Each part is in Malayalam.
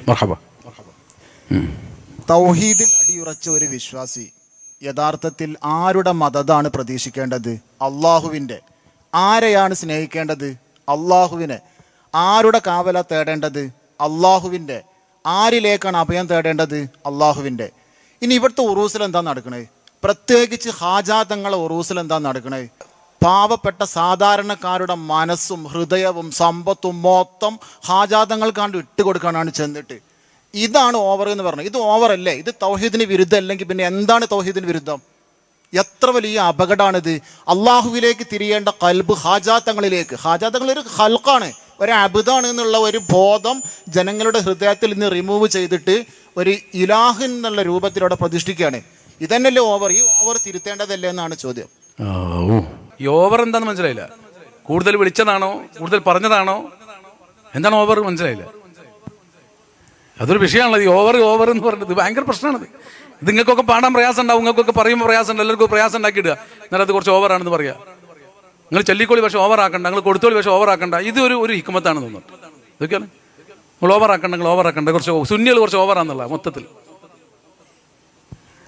മർഹബ. തൗഹീദിൽ അടിയുറച്ച ഒരു വിശ്വാസി യഥാർത്ഥത്തിൽ ആരുടെ മദതാണ് പ്രതീക്ഷിക്കേണ്ടത്? അള്ളാഹുവിൻ്റെ. ആരെയാണ് സ്നേഹിക്കേണ്ടത്? അള്ളാഹുവിനെ. ആരുടെ കാവല തേടേണ്ടത്? അള്ളാഹുവിൻ്റെ. ആരിലേക്കാണ് അഭയം തേടേണ്ടത്? അള്ളാഹുവിൻ്റെ. ഇനി ഇവിടുത്തെ ഉറൂസിൽ എന്താ നടക്കണേ? പ്രത്യേകിച്ച് ഹാജാതങ്ങളെ ഉറൂസിൽ എന്താ നടക്കണേ? പാവപ്പെട്ട സാധാരണക്കാരുടെ മനസ്സും ഹൃദയവും സമ്പത്തും മൊത്തം ഹാജാതങ്ങൾക്കാണ്ട് ഇട്ടുകൊടുക്കാനാണ് ചെന്നിട്ട്. ഇതാണ് ഓവർ എന്ന് പറഞ്ഞത്. ഇത് ഓവറല്ലേ? ഇത് തൗഹീദിന് വിരുദ്ധം അല്ലെങ്കിൽ പിന്നെ എന്താണ് തൗഹീദിന് വിരുദ്ധം? എത്ര വലിയ അപകടമാണിത്. അള്ളാഹുവിലേക്ക് തിരിയേണ്ട കൽബ് ഹാജാത്തങ്ങളിലേക്ക്. ഹാജാത്തങ്ങൾ ഒരു ഹൽക്കാണ്, ഒരു അബുദാണ് എന്നുള്ള ഒരു ബോധം ജനങ്ങളുടെ ഹൃദയത്തിൽ നിന്ന് റിമൂവ് ചെയ്തിട്ട് ഒരു ഇലാഹ് എന്നുള്ള രൂപത്തിലൂടെ പ്രതിഷ്ഠിക്കുകയാണ്. ഇതന്നെയല്ലേ ഓവർ? ഈ ഓവർ തിരുത്തേണ്ടതല്ലേ എന്നാണ് ചോദ്യം. ഈ ഓവർ എന്താന്ന് മനസ്സിലായില്ല. കൂടുതൽ വിളിച്ചതാണോ, കൂടുതൽ പറഞ്ഞതാണോ, എന്താണ് ഓവർ? മനസ്സിലായില്ല. അതൊരു വിഷയമാണല്ലോ ഈ ഓവർ എന്ന് പറയുന്നത്. ഭയങ്കര പ്രശ്നമാണത്. ഇത് നിങ്ങൾക്കൊക്കെ പാടാൻ പ്രയാസം ഉണ്ടാവും, നിങ്ങൾക്കൊക്കെ പറയുമ്പോൾ പ്രയാസം ഉണ്ട്, എല്ലാവർക്കും പ്രയാസം ഉണ്ടാക്കിയിടുക. എന്നാലും അത് കുറച്ച് ഓവറാണെന്ന് പറയാം. നിങ്ങൾ ചൊല്ലിക്കോളി പക്ഷെ ഓവറാക്കണ്ട, നിങ്ങൾ കൊടുത്തോളി പക്ഷെ ഓവറാക്കണ്ട. ഇത് ഒരു ഹിക്മത്താണെന്ന് തോന്നുന്നു. ഇതൊക്കെയാണ് നിങ്ങൾ ഓവറാക്കണ്ട. കുറച്ച് സുന്നികൾ കുറച്ച് ഓവറാന്നുള്ള മൊത്തത്തിൽ.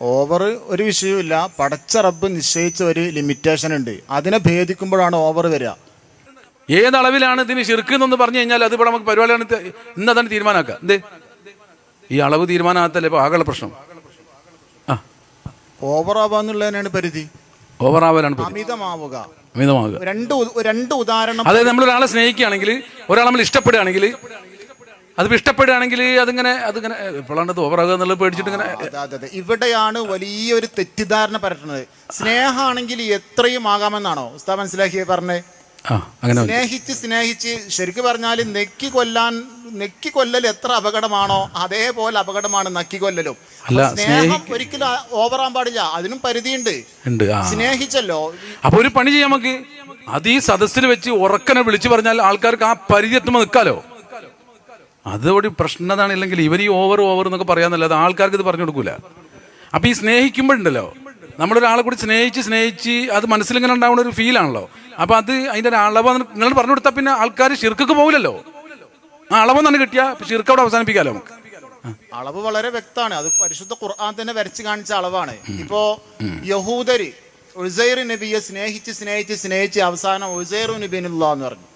ഓവർ ഒരു വിഷയമില്ല. പടച്ച റബ്ബ് നിശ്ചയിച്ച ഒരു ലിമിറ്റേഷൻ ഉണ്ട്. അതിനെ ഭേദിക്കുമ്പോഴാണ് ഓവർ വരിക. ഏതളവിലാണ് ഇതിന് ശിർക്ക് എന്നൊന്ന് പറഞ്ഞു കഴിഞ്ഞാൽ അത് ഇവിടെ നമുക്ക് പരിപാടിയാണ്. ഇന്ന് അതാണ് തീരുമാനമാക്കുക. എന്ത് ഈ അളവ് തീരുമാനമാകത്തല്ലേ ഇപ്പോൾ ആകെയുള്ള പ്രശ്നം. ഓവർ ആവാന്നുള്ളതിനാണ് പരിധി. ഓവറാവലാണ് അമിതമാവുക. രണ്ട് ഉദാഹരണം. അതായത് നമ്മളൊരാളെ സ്നേഹിക്കുകയാണെങ്കിൽ, ഒരാളെ നമ്മൾ ഇഷ്ടപ്പെടുകയാണെങ്കിൽ, അത് ഇഷ്ടപ്പെടുകയാണെങ്കിൽ അതിങ്ങനെ ഇപ്പോഴാണ് ഓവറാകുക എന്നുള്ളത് പേടിച്ചിട്ട് ഇങ്ങനെ. അതെ, ഇവിടെയാണ് വലിയൊരു തെറ്റിദ്ധാരണ പരത്തുന്നത്. സ്നേഹമാണെങ്കിൽ എത്രയും ആകാമെന്നാണോ ഉസ്താദ് മനസ്സിലാക്കി പറഞ്ഞേ? സ്നേഹിച്ച് ശരിക്കും പറഞ്ഞാൽ നെക്കി കൊല്ലൽ എത്ര അപകടമാണോ അതേപോലെ അപകടമാണ് നക്കി കൊല്ലലും. സ്നേഹം ഒരിക്കലും ഓവറാൻ പാടില്ല. അതിനും പരിധിയുണ്ട്. സ്നേഹിച്ചല്ലോ. അപ്പൊ ഒരു പണി ചെയ്യാം നമുക്ക്. അത് ഈ സദസ്സിൽ വെച്ച് ഉറക്കനെ വിളിച്ചു പറഞ്ഞാൽ ആൾക്കാർക്ക് ആ പരിധി എത്തുമ്പോൾ നിൽക്കാലോ. അതോടെ പ്രശ്നതാണ്. ഇല്ലെങ്കിൽ ഇവർ ഈ ഓവർ എന്നൊക്കെ പറയാന്നല്ലാതെ ആൾക്കാർക്ക് ഇത് പറഞ്ഞു കൊടുക്കൂല. അപ്പൊ ഈ സ്നേഹിക്കുമ്പോഴുണ്ടല്ലോ, നമ്മളൊരാളെ കൂടി സ്നേഹിച്ച് അത് മനസ്സിലിങ്ങനെ ഉണ്ടാവുന്ന ഒരു ഫീലാണല്ലോ. അപ്പൊ അത് അതിന്റെ ഒരു അളവ് നിങ്ങൾ പറഞ്ഞു കൊടുത്താൽ പിന്നെ ആൾക്കാർ ശിർക്കൊക്കെ പോകില്ലല്ലോ. ആ അളവ് തന്നെ കിട്ടിയാ ശിർക്ക് അവിടെ അവസാനിപ്പിക്കാലോ നമുക്ക്. അളവ് വളരെ വ്യക്തമാണ്. അത് പരിശുദ്ധ ഖുർആൻ തന്നെ വരച്ച് കാണിച്ച അളവാണ്. ഇപ്പോ യഹൂദര് ഉസൈർ നബിയെ സ്നേഹിച്ച് അവസാനം ഉസൈർ നബിനുല്ലാ എന്ന് പറഞ്ഞു.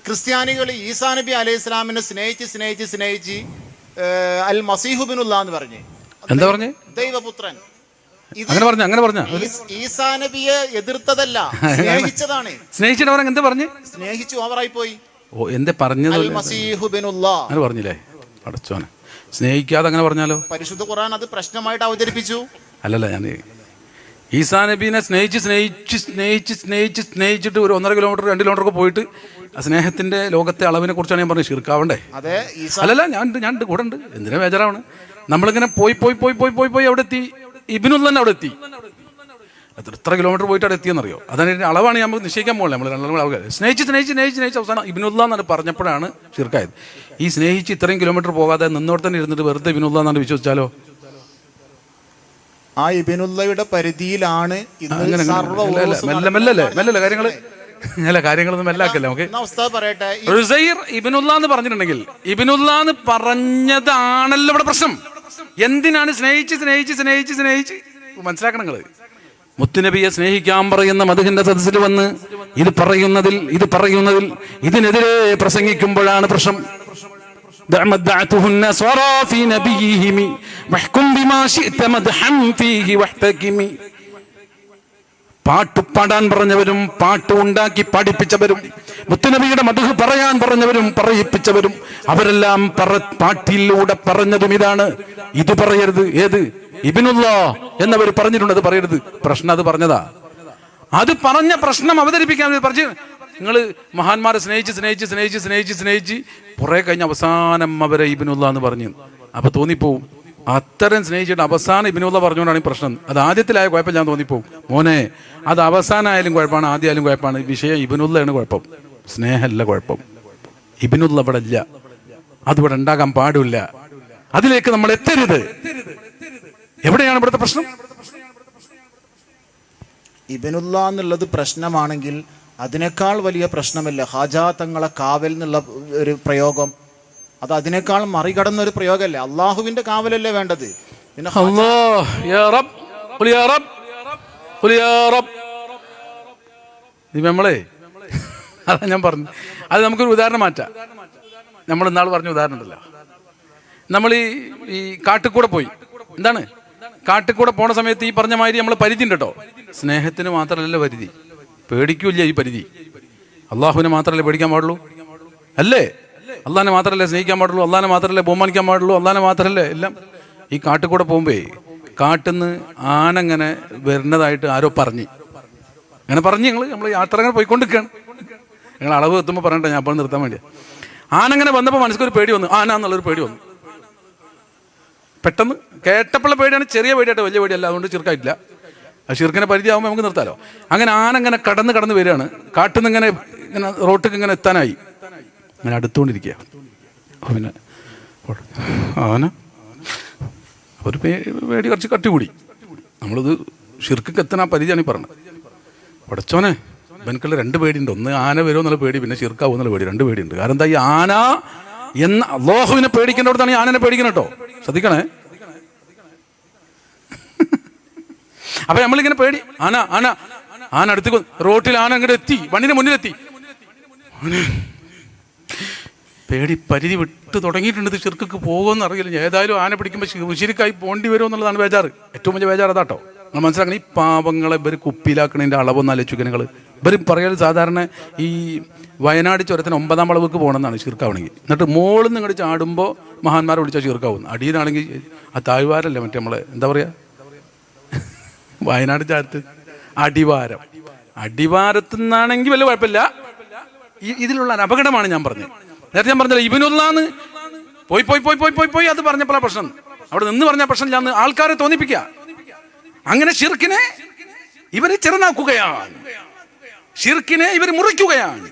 ക്രിസ്ത്യാനികൾ ഈസാ നബി അലൈഹി ഇസ്ലാമിനെ സ്നേഹിച്ച് അൽ മസീഹുബിനുല്ലാ എന്ന് പറഞ്ഞു. എന്താ പറഞ്ഞു? ദൈവപുത്രൻ. അങ്ങനെ പറഞ്ഞ ഈസാ നബിയെ എതിർത്തതല്ല, സ്നേഹിച്ചതാണ്. സ്നേഹിച്ചിട്ട് എന്താ പറഞ്ഞു? സ്നേഹിച്ചു ഓവറായി പോയി. എന്താ പറഞ്ഞത്? അൽ മസീഹുബിനുല്ലാ അങ്ങനെ പറഞ്ഞില്ലേ? പടച്ചോനെ, സ്നേഹിക്കാതെ അങ്ങനെ പറഞ്ഞാലോ? പരിശുദ്ധ ഖുർആൻ അത് പ്രശ്നമായിട്ട് അവതരിപ്പിച്ചു. അല്ലല്ല, ഞാൻ ഈസാ നബീനെ സ്നേഹിച്ചിട്ട് ഒരു 1.5 കിലോമീറ്റർ 2 കിലോമീറ്റർ ഒക്കെ പോയിട്ട് ആ സ്നേഹത്തിന്റെ ലോകത്തെ അളവിനെ കുറിച്ചാണ് ഞാൻ പറഞ്ഞത്. ശിർക്കാവണ്ടേ? അല്ലല്ല, ഞാൻ കൂടെ ഉണ്ട്. എന്തിനാ ബേജാറാണ്? നമ്മളിങ്ങനെ പോയി അവിടെ എത്തി. ഇബ്നുല്ല തന്നെ അവിടെ എത്തി. എത്ര കിലോമീറ്റർ പോയിട്ട് അവിടെ എത്തിയെന്നറിയോ? അതാണ് അളവാണ് ഞാൻ നിശ്ചയിക്കാൻ പോകുന്നത്. നമ്മൾ സ്നേഹിച്ച് അവസാനം ഇബ്നുല്ല എന്നാണ് പറഞ്ഞപ്പോഴാണ് ശിർക്കായത്. ഈ സ്നേഹിച്ച് ഇത്രയും കിലോമീറ്റർ പോകാതെ നിന്നോടെ തന്നെ ഇരുന്നിട്ട് വെറുതെ ഇബ്നുല്ല എന്നാണ് വിശ്വസിച്ചാലോ? ആ ഇബ്നുല്ലയുടെ പരിധിയിലാണ് കാര്യങ്ങളൊന്നും മെല്ലാക്കല്ലേ നമുക്ക്. ഉസൈർ ഇബ്നുല്ല എന്ന് പറഞ്ഞിട്ടുണ്ടെങ്കിൽ ഇബ്നുല്ല എന്ന് പറഞ്ഞതാണല്ലോ ഇവിടെ പ്രശ്നം. എന്തിനാണ് സ്നേഹിച്ച് മനസ്സിലാക്കണം നിങ്ങള്. മുത്തുനബിയെ സ്നേഹിക്കാൻ പറയുന്ന മദ്ഹിന്റെ സദസ്സിൽ വന്ന് ഇത് പറയുന്നതിൽ ഇതിനെതിരെ പ്രസംഗിക്കുമ്പോഴാണ് പ്രശ്നം. പാട്ട് പാടാൻ പറഞ്ഞവരും പാട്ട് ഉണ്ടാക്കി പാടിപ്പിച്ചവരും മുത്തുനബിയുടെ മദ്ഹ് പറയാൻ പറഞ്ഞവരും പറയിപ്പിച്ചവരും അവരെല്ലാം പാട്ടിലൂടെ പറഞ്ഞതും ഇതാണ്. ഇത് പറയരുത്. ഏത്? ഇബ്നുല്ല എന്നവർ പറഞ്ഞിട്ടുണ്ട്. അത് പറയരുത്. പ്രശ്നം അത് പറഞ്ഞതാ. അത് പറഞ്ഞ പ്രശ്നം അവതരിപ്പിക്കാൻ പറഞ്ഞു. നിങ്ങൾ മഹാന്മാരെ സ്നേഹിച്ച് കുറെ കഴിഞ്ഞ് അവസാനം അവരെ ഇബ്നുല്ല എന്ന് പറഞ്ഞു. അപ്പൊ തോന്നിപ്പോവും അത്തരം സ്നേഹിച്ചിട്ട് അവസാനം ഇബ്നുല്ല പറഞ്ഞുകൊണ്ടാണ് ഈ പ്രശ്നം. അത് ആദ്യത്തിലായ കുഴപ്പം ഞാൻ തോന്നിപ്പോവും. മോനെ, അത് അവസാനമായാലും കുഴപ്പമാണ്, ആദ്യമായാലും കുഴപ്പമാണ്. വിഷയം ഇബ്നുല്ലയാണ് കുഴപ്പം, സ്നേഹമല്ല കുഴപ്പം. ഇബ്നുല്ല ഇവിടെ ഇല്ല, അതിവിടെ ഉണ്ടാകാൻ പാടില്ല. അതിലേക്ക് നമ്മൾ എത്തരുത്. എവിടെയാണ് ഇവിടുത്തെ പ്രശ്നം? ഇബ്നുല്ല എന്നുള്ളത് പ്രശ്നമാണെങ്കിൽ അതിനേക്കാൾ വലിയ പ്രശ്നമല്ല ഹാജാ തങ്ങളെ കാവൽ എന്നുള്ള ഒരു പ്രയോഗം. അത് അതിനേക്കാൾ മറികടന്ന ഒരു പ്രയോഗമല്ലേ? അള്ളാഹുവിന്റെ കാവലല്ലേ വേണ്ടത്? പിന്നെ നമ്മളെ അതാ ഞാൻ പറഞ്ഞു. അത് നമുക്കൊരു ഉദാഹരണം മാറ്റാം. നമ്മൾ ഇന്നാൾ പറഞ്ഞ ഉദാഹരണം ഉണ്ടല്ലോ, നമ്മൾ ഈ കാട്ടിക്കൂടെ പോയി, എന്താണ് കാട്ടിക്കൂടെ പോണ സമയത്ത് ഈ പറഞ്ഞ മാതിരി നമ്മൾ പരിധി ഉണ്ട് കേട്ടോ. സ്നേഹത്തിന് മാത്രമല്ല പരിധി, പേടിക്കൂല്ല ഈ പരിധി. അള്ളാഹുവിനെ മാത്രമല്ലേ പേടിക്കാൻ പാടുള്ളൂ, അല്ലേ? അള്ളാഹിനെ മാത്രമല്ലേ സ്നേഹിക്കാൻ പാടുള്ളൂ, അള്ളാഹിനെ മാത്രമല്ലേ ബഹുമാനിക്കാൻ പാടുള്ളൂ, അള്ളാഹിനെ മാത്രമല്ലേ എല്ലാം. ഈ കാട്ടിക്കൂടെ പോകുമ്പേ കാട്ടിന്ന് ആനങ്ങനെ വരുന്നതായിട്ട് ആരോ പറഞ്ഞു, അങ്ങനെ പറഞ്ഞു. നമ്മൾ യാത്ര അങ്ങനെ പോയിക്കൊണ്ടിരിക്കുകയാണ്. ഞങ്ങൾ അളവ് എത്തുമ്പോൾ പറയട്ടെ, ഞാൻ അപ്പോൾ നിർത്താൻ വേണ്ടിയാ. ആനങ്ങനെ വന്നപ്പോൾ മനസ്സിലൊരു പേടി വന്നു, ആന എന്നുള്ളൊരു പേടി വന്നു. പെട്ടെന്ന് കേട്ടപ്പോഴുള്ള പേടിയാണ്, ചെറിയ പേടിയായിട്ട്, വലിയ പേടിയല്ല, അതുകൊണ്ട് ചെറുക്കായിട്ടില്ല. ആ ഷിർക്കിനെ പരിധി ആകുമ്പോൾ നമുക്ക് നിർത്താലോ. അങ്ങനെ ആന ഇങ്ങനെ കടന്ന് വരികയാണ്, കാട്ടിൽ നിന്ന് ഇങ്ങനെ റോട്ടിൽ ഇങ്ങനെ എത്താനായി, അങ്ങനെ അടുത്തുകൊണ്ടിരിക്കുക. പിന്നെ ആന ഒരു പേടി കുറച്ച് കട്ടികൂടി. നമ്മളിത് ഷിർക്കൊക്കെ എത്താൻ ആ പരിധിയാണ് ഈ പറഞ്ഞത്. പടച്ചോനെ, എനിക്കുള്ള രണ്ട് പേടിയുണ്ട്. ഒന്ന് ആന വരുമോ എന്നുള്ള പേടി, പിന്നെ ഷിർക്കാവും എന്നുള്ള പേടി. രണ്ട് പേടിയുണ്ട്. കാരണം എന്താ, ഈ ആന എന്ന അല്ലാഹുവിനെ പേടിക്കേണ്ടവിടത്താണ് ഈ ആനനെ പേടിക്കണം കേട്ടോ, ശ്രദ്ധിക്കണേ. അപ്പൊ നമ്മളിങ്ങനെ പേടി, ആന ആന ആന അടുത്ത് റോട്ടിൽ ആന അങ്ങോട്ട് എത്തി, വണ്ടിന്റെ മുന്നിലെത്തി. പേടി പരിധി വിട്ട് തുടങ്ങിയിട്ടുണ്ട്. ഇത് ഷിർക്കൊക്കെ പോകുമെന്ന് അറിയില്ല. ഏതായാലും ആന പിടിക്കുമ്പോൾ ശിരിക്കായി പോണ്ടി വരുമോ എന്നുള്ളതാണ് ബേജാറ്. ഏറ്റവും വലിയ ബേജാറ് അതാട്ടോ. നമ്മൾ മനസ്സിലാക്കണം, ഈ പാവങ്ങളെ ഇവർ കുപ്പിയിലാക്കണതിൻ്റെ അളവൊന്നും ആലോചിക്കുക നിങ്ങൾ. ഇവർ പറയൽ സാധാരണ ഈ വയനാട് ചുരത്തിന് 9ാം വളവുക്ക് പോകണമെന്നാണ് ഷിർക്കാവണമെങ്കിൽ. എന്നിട്ട് മോളിൽ നിന്ന് ഇങ്ങോട്ട് ചാടുമ്പോൾ മഹാന്മാരെ വിളിച്ചാൽ ഷിർക്കാവുന്നു. അടിയിലാണെങ്കിൽ ആ താഴ്വാരല്ലേ, മറ്റേ നമ്മളെ എന്താ പറയുക, വയനാട് ചാരത്ത് അടിവാരം. അടിവാരത്തു നിന്നാണെങ്കിൽ വലിയ കുഴപ്പമില്ല. ഇതിലുള്ള അപകടമാണ് ഞാൻ പറഞ്ഞത്. നേരത്തെ ഞാൻ പറഞ്ഞില്ല, ഇബ്നുല്ലാന്ന് പോയി പോയി പോയി പോയി പോയി പോയി അത് പറഞ്ഞപ്പോഴാണ് പ്രശ്നം. അവിടെ നിന്ന് പറഞ്ഞ പ്രശ്നമില്ലാന്ന് ആൾക്കാരെ തോന്നിപ്പിക്കുക. അങ്ങനെ ഷിർക്കിനെ ഇവര് ചെറുനാക്കുകയാണ്, ഷിർക്കിനെ ഇവർ മുറിക്കുകയാണ്.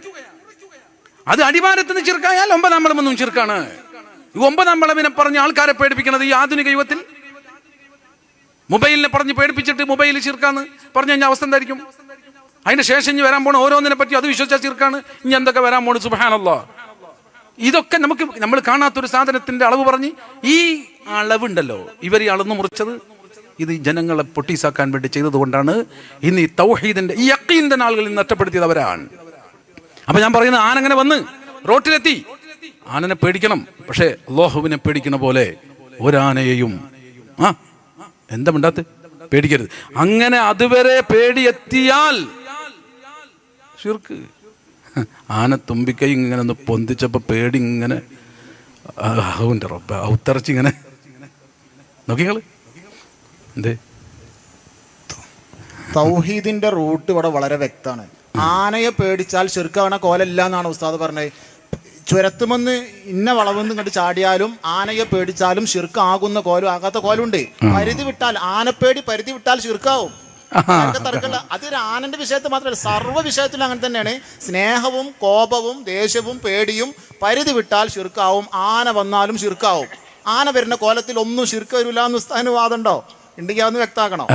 അത് അടിവാരത്തിന് ഷിർക്കായാൽ 9ാം വളവൊന്നും ഷിർക്കാണ്. ഈ 9ാം വളവിനെ പറഞ്ഞ് ആൾക്കാരെ പേടിപ്പിക്കുന്നത് ഈ ആധുനിക യുഗത്തിൽ. മൊബൈലിനെ പറഞ്ഞ് പേടിപ്പിച്ചിട്ട് മൊബൈൽ ഷിർക്കാന്ന് പറഞ്ഞു കഴിഞ്ഞാൽ അവസ്ഥ എന്തായിരിക്കും? അതിന് ശേഷം ഇനി വരാൻ പോണ ഓരോന്നിനെ പറ്റി അത് വിശ്വസിച്ചാൽ ഷിർക്കാണ്. ഇനി എന്തൊക്കെ വരാൻ പോണു, സുബ്ഹാനല്ലാഹ്. ഇതൊക്കെ നമ്മൾ കാണാത്തൊരു സാധനത്തിന്റെ അളവ് പറഞ്ഞ് ഈ അളവുണ്ടല്ലോ ഇവർ ഈ അളന്ന് മുറിച്ചത്, ഇത് ജനങ്ങളെ പൊട്ടീസാക്കാൻ വേണ്ടി ചെയ്തതുകൊണ്ടാണ് ഇന്ന് ഈ തൗഹീദിന്റെ ഈ യഖീന്റെ ആളുകളിൽ നഷ്ടപ്പെടുത്തിയത് അവരാണ്. അപ്പൊ ഞാൻ പറയുന്നത്, ആനങ്ങനെ വന്ന് റോട്ടിലെത്തി, ആനനെ പേടിക്കണം. പക്ഷേ അല്ലാഹുവിനെ പേടിക്കണ പോലെ ഒരാനയെയും എന്താ മിണ്ടാത്ത് പേടിക്കരുത്. അങ്ങനെ അതുവരെ പേടിയെത്തിയാൽ ഷിർക്ക്. ആന തുമ്പിക്കൈ ഇങ്ങനെ ഒന്ന് പൊന്തിച്ചപ്പോ പേടി ഇങ്ങനെ ഔത്തറച്ച് ഇങ്ങനെ നോക്കിങ്ങള്. എന്തേ, തൗഹീദിന്റെ റൂട്ട് ഇവിടെ വളരെ വ്യക്തമാണ്. ആനയെ പേടിച്ചാൽ ഷിർക്കാവണ കോലല്ല എന്നാണ് ഉസ്താദ് പറഞ്ഞത്. ചുരത്തുമെന്ന് ഇന്ന വളവെന്ന് കണ്ട് ചാടിയാലും ആനയെ പേടിച്ചാലും ഷിർക്ക് ആകുന്ന കോലും ആകാത്ത കോലുണ്ട്. പരിധി വിട്ടാൽ ആനപ്പേടി പരിധി വിട്ടാൽ ഷിർക്കാവും. തർക്കമില്ല. അതൊരു ആനന്റെ വിഷയത്തിൽ മാത്രമല്ല, സർവ്വ വിഷയത്തിലും അങ്ങനെ തന്നെയാണ്. സ്നേഹവും കോപവും ദേഷ്യവും പേടിയും പരിധി വിട്ടാൽ ഷിർക്കാവും. ആന വന്നാലും ഷിർക്കാവും. ആന വരുന്ന കോലത്തിൽ ഒന്നും ഷിർക്ക് വരില്ല എന്ന് ഉസ്താദിന് വാദമുണ്ടോ? ഉണ്ടെങ്കിൽ അതൊന്ന് വ്യക്തമാക്കണം.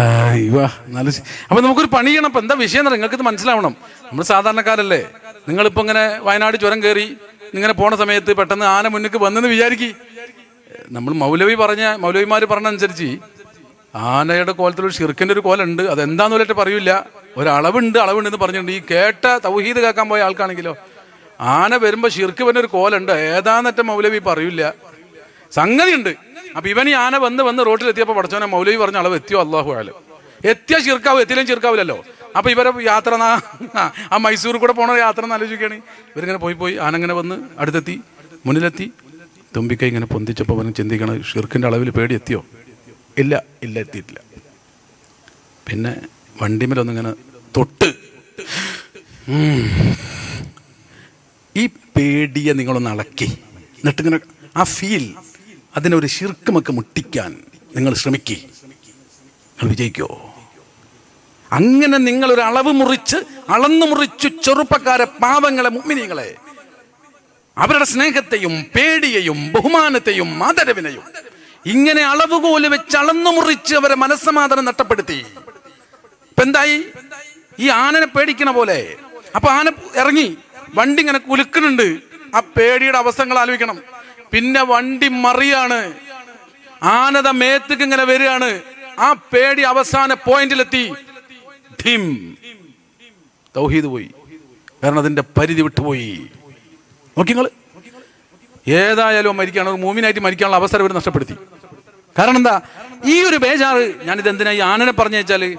അപ്പൊ നമുക്കൊരു പണി ചെയ്യണം. അപ്പൊ എന്താ വിഷയം എന്ന് നിങ്ങൾക്ക് ഇത് മനസ്സിലാവണം. നമ്മൾ സാധാരണക്കാരല്ലേ. നിങ്ങളിപ്പോ ഇങ്ങനെ വയനാട് ചുരം കയറി ഇങ്ങനെ പോണ സമയത്ത് പെട്ടെന്ന് ആന മുന്നിക്ക് വന്നെന്ന് വിചാരിക്കും. നമ്മൾ മൗലവിമാര് പറഞ്ഞ അനുസരിച്ച് ആനയുടെ കോലത്തിലൊരു ഷിർക്കിന്റെ ഒരു കോലുണ്ട്. അതെന്താന്ന് പോലത്തെ പറയൂല, ഒരളവുണ്ട് എന്ന് പറഞ്ഞിട്ടുണ്ട്. ഈ കേട്ട തൗഹീദ് കേൾക്കാൻ പോയ ആൾക്കാണെങ്കിലോ ആന വരുമ്പോ ഷിർക്ക് വരുന്ന ഒരു കോലുണ്ട്, ഏതാന്നറ്റ മൗലവി പറയൂല, സംഗതി ഉണ്ട്. അപ്പൊ ഇവൻ ഈ ആന വന്ന് റോട്ടിലെത്തിയപ്പോ പടച്ചോനെ മൗലവി പറഞ്ഞ അളവ് എത്തിയോ അല്ലാഹു അഅലം. എത്തിയാ ഷിർക്കാവും, എത്തിയില്ലെങ്കിൽ ഷിർക്കാവില്ലല്ലോ. അപ്പൊ ഇവരെ യാത്ര ആ മൈസൂർ കൂടെ പോണ യാത്ര എന്ന് ആലോചിക്കുകയാണ്. ഇവരിങ്ങനെ പോയി ആനങ്ങനെ വന്ന് അടുത്തെത്തി, മുന്നിലെത്തി, തുമ്പിക്കൈ ഇങ്ങനെ പൊന്തിച്ചപ്പോൾ അവന് ചിന്തിക്കണം, ഷിർക്കിന്റെ അളവിൽ പേടി എത്തിയോ? ഇല്ല എത്തിയിട്ടില്ല. പിന്നെ വണ്ടിമേലൊന്നിങ്ങനെ തൊട്ട് ഈ പേടിയെ നിങ്ങളൊന്ന് അളക്കി, എന്നിട്ടിങ്ങനെ ആ ഫീൽ അതിനൊരു ഷിർക്കുമൊക്കെ മുട്ടിക്കാൻ നിങ്ങൾ ശ്രമിക്കുക. നിങ്ങൾ വിജയിക്കോ? അങ്ങനെ നിങ്ങളൊരു അളവ് മുറിച്ച് അളന്നു മുറിച്ചു ചെറുപ്പക്കാരെ, പാവങ്ങളെ, മുഅ്മിനീങ്ങളെ, അവരുടെ സ്നേഹത്തെയും പേടിയെയും ബഹുമാനത്തെയും ആദരവിനെയും ഇങ്ങനെ അളവുകോല് വെച്ച് അളന്നു മുറിച്ച് അവരെ മനസ്സമാധാനം നഷ്ടപ്പെടുത്തി. ഇപ്പൊ എന്തായി? ഈ ആനനെ പേടിക്കണ പോലെ. അപ്പൊ ആന ഇറങ്ങി, വണ്ടി ഇങ്ങനെ കുലുക്കുന്നുണ്ട്. ആ പേടിയുടെ അവസ്ഥകൾ ആലോചിക്കണം. പിന്നെ വണ്ടി മറിയാണ്, ആനത മേത്തേക്ക് ഇങ്ങനെ വരികയാണ്. ആ പേടി അവസാന പോയിന്റിലെത്തി, തൗഹീദ് പോയി. കാരണം അതിന്റെ പരിധി വിട്ടുപോയി. നോക്കി നിങ്ങൾ, ഏതായാലും മരിക്കാണ്, മൂമിനായിട്ട് മരിക്കാനുള്ള അവസരം ഇവർ നഷ്ടപ്പെടുത്തി. കാരണം എന്താ? ഈ ഒരു ബേജാറ്. ഞാനിത് എന്തിനാ ഈ ആനനെ പറഞ്ഞു വെച്ചാല്,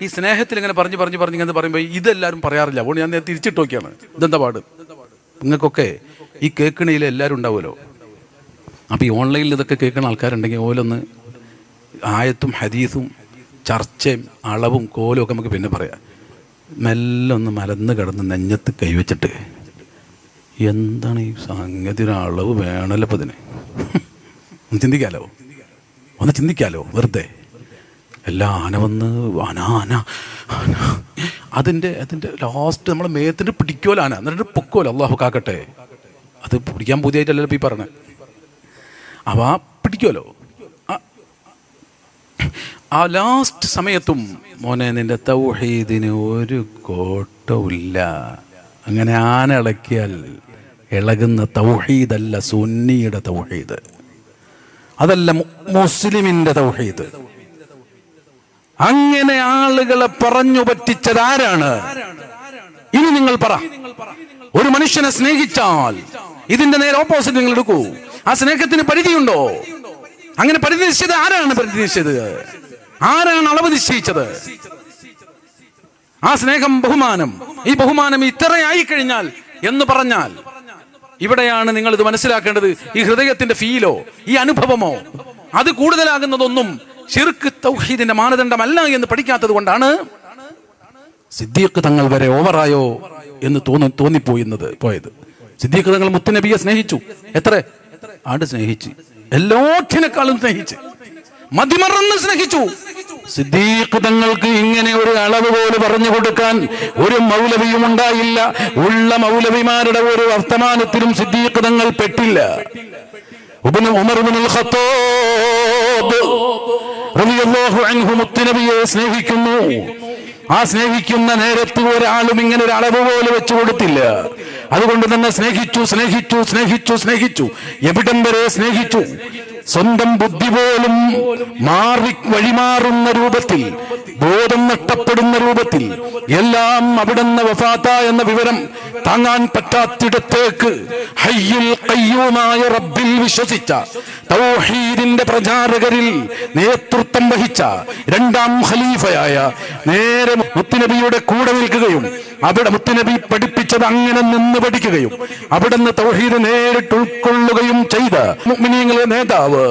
ഈ സ്നേഹത്തിൽ ഇങ്ങനെ പറഞ്ഞു ഇങ്ങനെ പറയുമ്പോൾ ഇതെല്ലാവരും പറയാറില്ല. അതുകൊണ്ട് ഞാൻ തിരിച്ചിട്ട് നോക്കിയാണ്, ഇതെന്താ പാട്. നിങ്ങൾക്കൊക്കെ ഈ കേൾക്കണയിൽ എല്ലാവരും ഉണ്ടാവുമല്ലോ. അപ്പോൾ ഈ ഓൺലൈനിൽ ഇതൊക്കെ കേൾക്കുന്ന ആൾക്കാരുണ്ടെങ്കിൽ ഓലൊന്ന് ആയത്തും ഹദീസും ചർച്ചയും അളവും കോലും ഒക്കെ നമുക്ക് പിന്നെ പറയാം. മെല്ലെ ഒന്ന് മലന്ന് കിടന്ന് നെഞ്ഞത്ത് കൈവച്ചിട്ട്, എന്താണ് ഈ സംഗതി, ഒരു അളവ് വേണമല്ലോ ഇപ്പം ഇതിന്. ഒന്ന് ചിന്തിക്കാലോ വെറുതെ. എല്ലാ ആന വന്ന് ആന അതിൻ്റെ ലാസ്റ്റ് നമ്മളെ മേത്തിൻ്റെ പിടിക്കുമല്ലോ ആന, എന്നിട്ട് പൊക്കുമല്ലോ. അള്ളാഹു കാക്കട്ടെ. അത് പിടിക്കാൻ പുതിയായിട്ടല്ലല്ലോ ഇപ്പം ഈ പറഞ്ഞത്. അവ പിടിക്കുമല്ലോ. ആ ലാസ്റ്റ് സമയത്തും മോനെ നിന്റെ തൗഹീദിന് ഒരു കോട്ടവുമില്ല. അങ്ങനെ ആന ഇളക്കിയാൽ ഇളകുന്ന തൗഹീദല്ല സുന്നിയുടെ തൗഹീദ്, അതല്ല മുസ്ലിമിന്റെ തൗഹീദ്. അങ്ങനെ ആളുകളെ പറഞ്ഞു പറ്റിച്ചത് ആരാണ്? ഇനി നിങ്ങൾ പറ. ഒരു മനുഷ്യനെ സ്നേഹിച്ചാൽ ഇതിന്റെ നേരെ ഓപ്പോസിറ്റ് നിങ്ങൾ എടുക്കൂ. ആ സ്നേഹത്തിന് പരിധിയുണ്ടോ? അങ്ങനെ പരിധി നിശ്ചയത് ആരാണ്? പരിധി നിശ്ചയത് ആരാണ്? അളവ് നിശ്ചയിച്ചത്? ആ സ്നേഹം ബഹുമാനം, ഈ ബഹുമാനം ഇത്രയായി കഴിഞ്ഞാൽ എന്ന് പറഞ്ഞാൽ, ഇവിടെയാണ് നിങ്ങൾ ഇത് മനസ്സിലാക്കേണ്ടത്. ഈ ഹൃദയത്തിന്റെ ഫീലോ ഈ അനുഭവമോ അത് കൂടുതലാകുന്നതൊന്നും ശിർക്ക് തൗഹീദിന്റെ മാനദണ്ഡമല്ല എന്ന് പഠിക്കാത്തത് കൊണ്ടാണ് സിദ്ദീഖ് തങ്ങൾ വരെ ഓവറായോ എന്ന് പോയത്. സിദ്ദീഖ് തങ്ങൾ മുത്തുനബിയെ സ്നേഹിച്ചു. എത്ര ആട് സ്നേഹിച്ച്, എല്ലാറ്റിനേക്കാളും സ്നേഹിച്ച്, മതിമറന്ന് സ്നേഹിച്ചു. സിദ്ദീഖ് തങ്ങൾക്ക് ഇങ്ങനെ ഒരു അളവ് പോലെ പറഞ്ഞു കൊടുക്കാൻ ഒരു മൗലവിയും ഉണ്ടായില്ല. ഉള്ള മൗലവിമാരുടെ ഒരു വർത്തമാനത്തിലും സിദ്ദീഖ് തങ്ങൾ പെട്ടില്ല. ഉമർ ഇബ്നുൽ ഖത്താബ് റളിയല്ലാഹു അൻഹു മുത്തുനബിയെ സ്നേഹിക്കുന്നു. ആ സ്നേഹിക്കുന്ന നേരത്ത് ഒരാളും ഇങ്ങനെ ഒരു അളവ് പോലെ വെച്ചു കൊടുത്തില്ല. അതുകൊണ്ട് തന്നെ സ്നേഹിച്ചു. എവിടം വരെ സ്നേഹിച്ചു? സ്വന്തം ബുദ്ധി പോലും വഴിമാറുന്ന രൂപത്തിൽ, ബോധം നഷ്ടപ്പെടുന്ന രൂപത്തിൽ, എല്ലാം അവിടുന്ന് വഫാത്ത എന്ന വിവരം താങ്ങാൻ പറ്റാത്തിടത്തേക്ക് ഹയ്യുൽ ഖയ്യൂമായ റബ്ബിൽ വിശ്വസിച്ച, തൗഹീദിന്റെ പ്രചാരകരിൽ നേതൃത്വം വഹിച്ച രണ്ടാം ഖലീഫയായ നേരെ മുത്തുനബിയുടെ കൂടെ നിൽക്കുകയും അവിടെ മുത്തുനബി പഠിപ്പിച്ചത് അങ്ങനെ നിന്ന് പഠിക്കുകയും അവിടുന്ന് തൗഹീദ് നേരിട്ട് ഉൾക്കൊള്ളുകയും ചെയ്ത മുഅ്മിനീങ്ങളുടെ നേതാവ്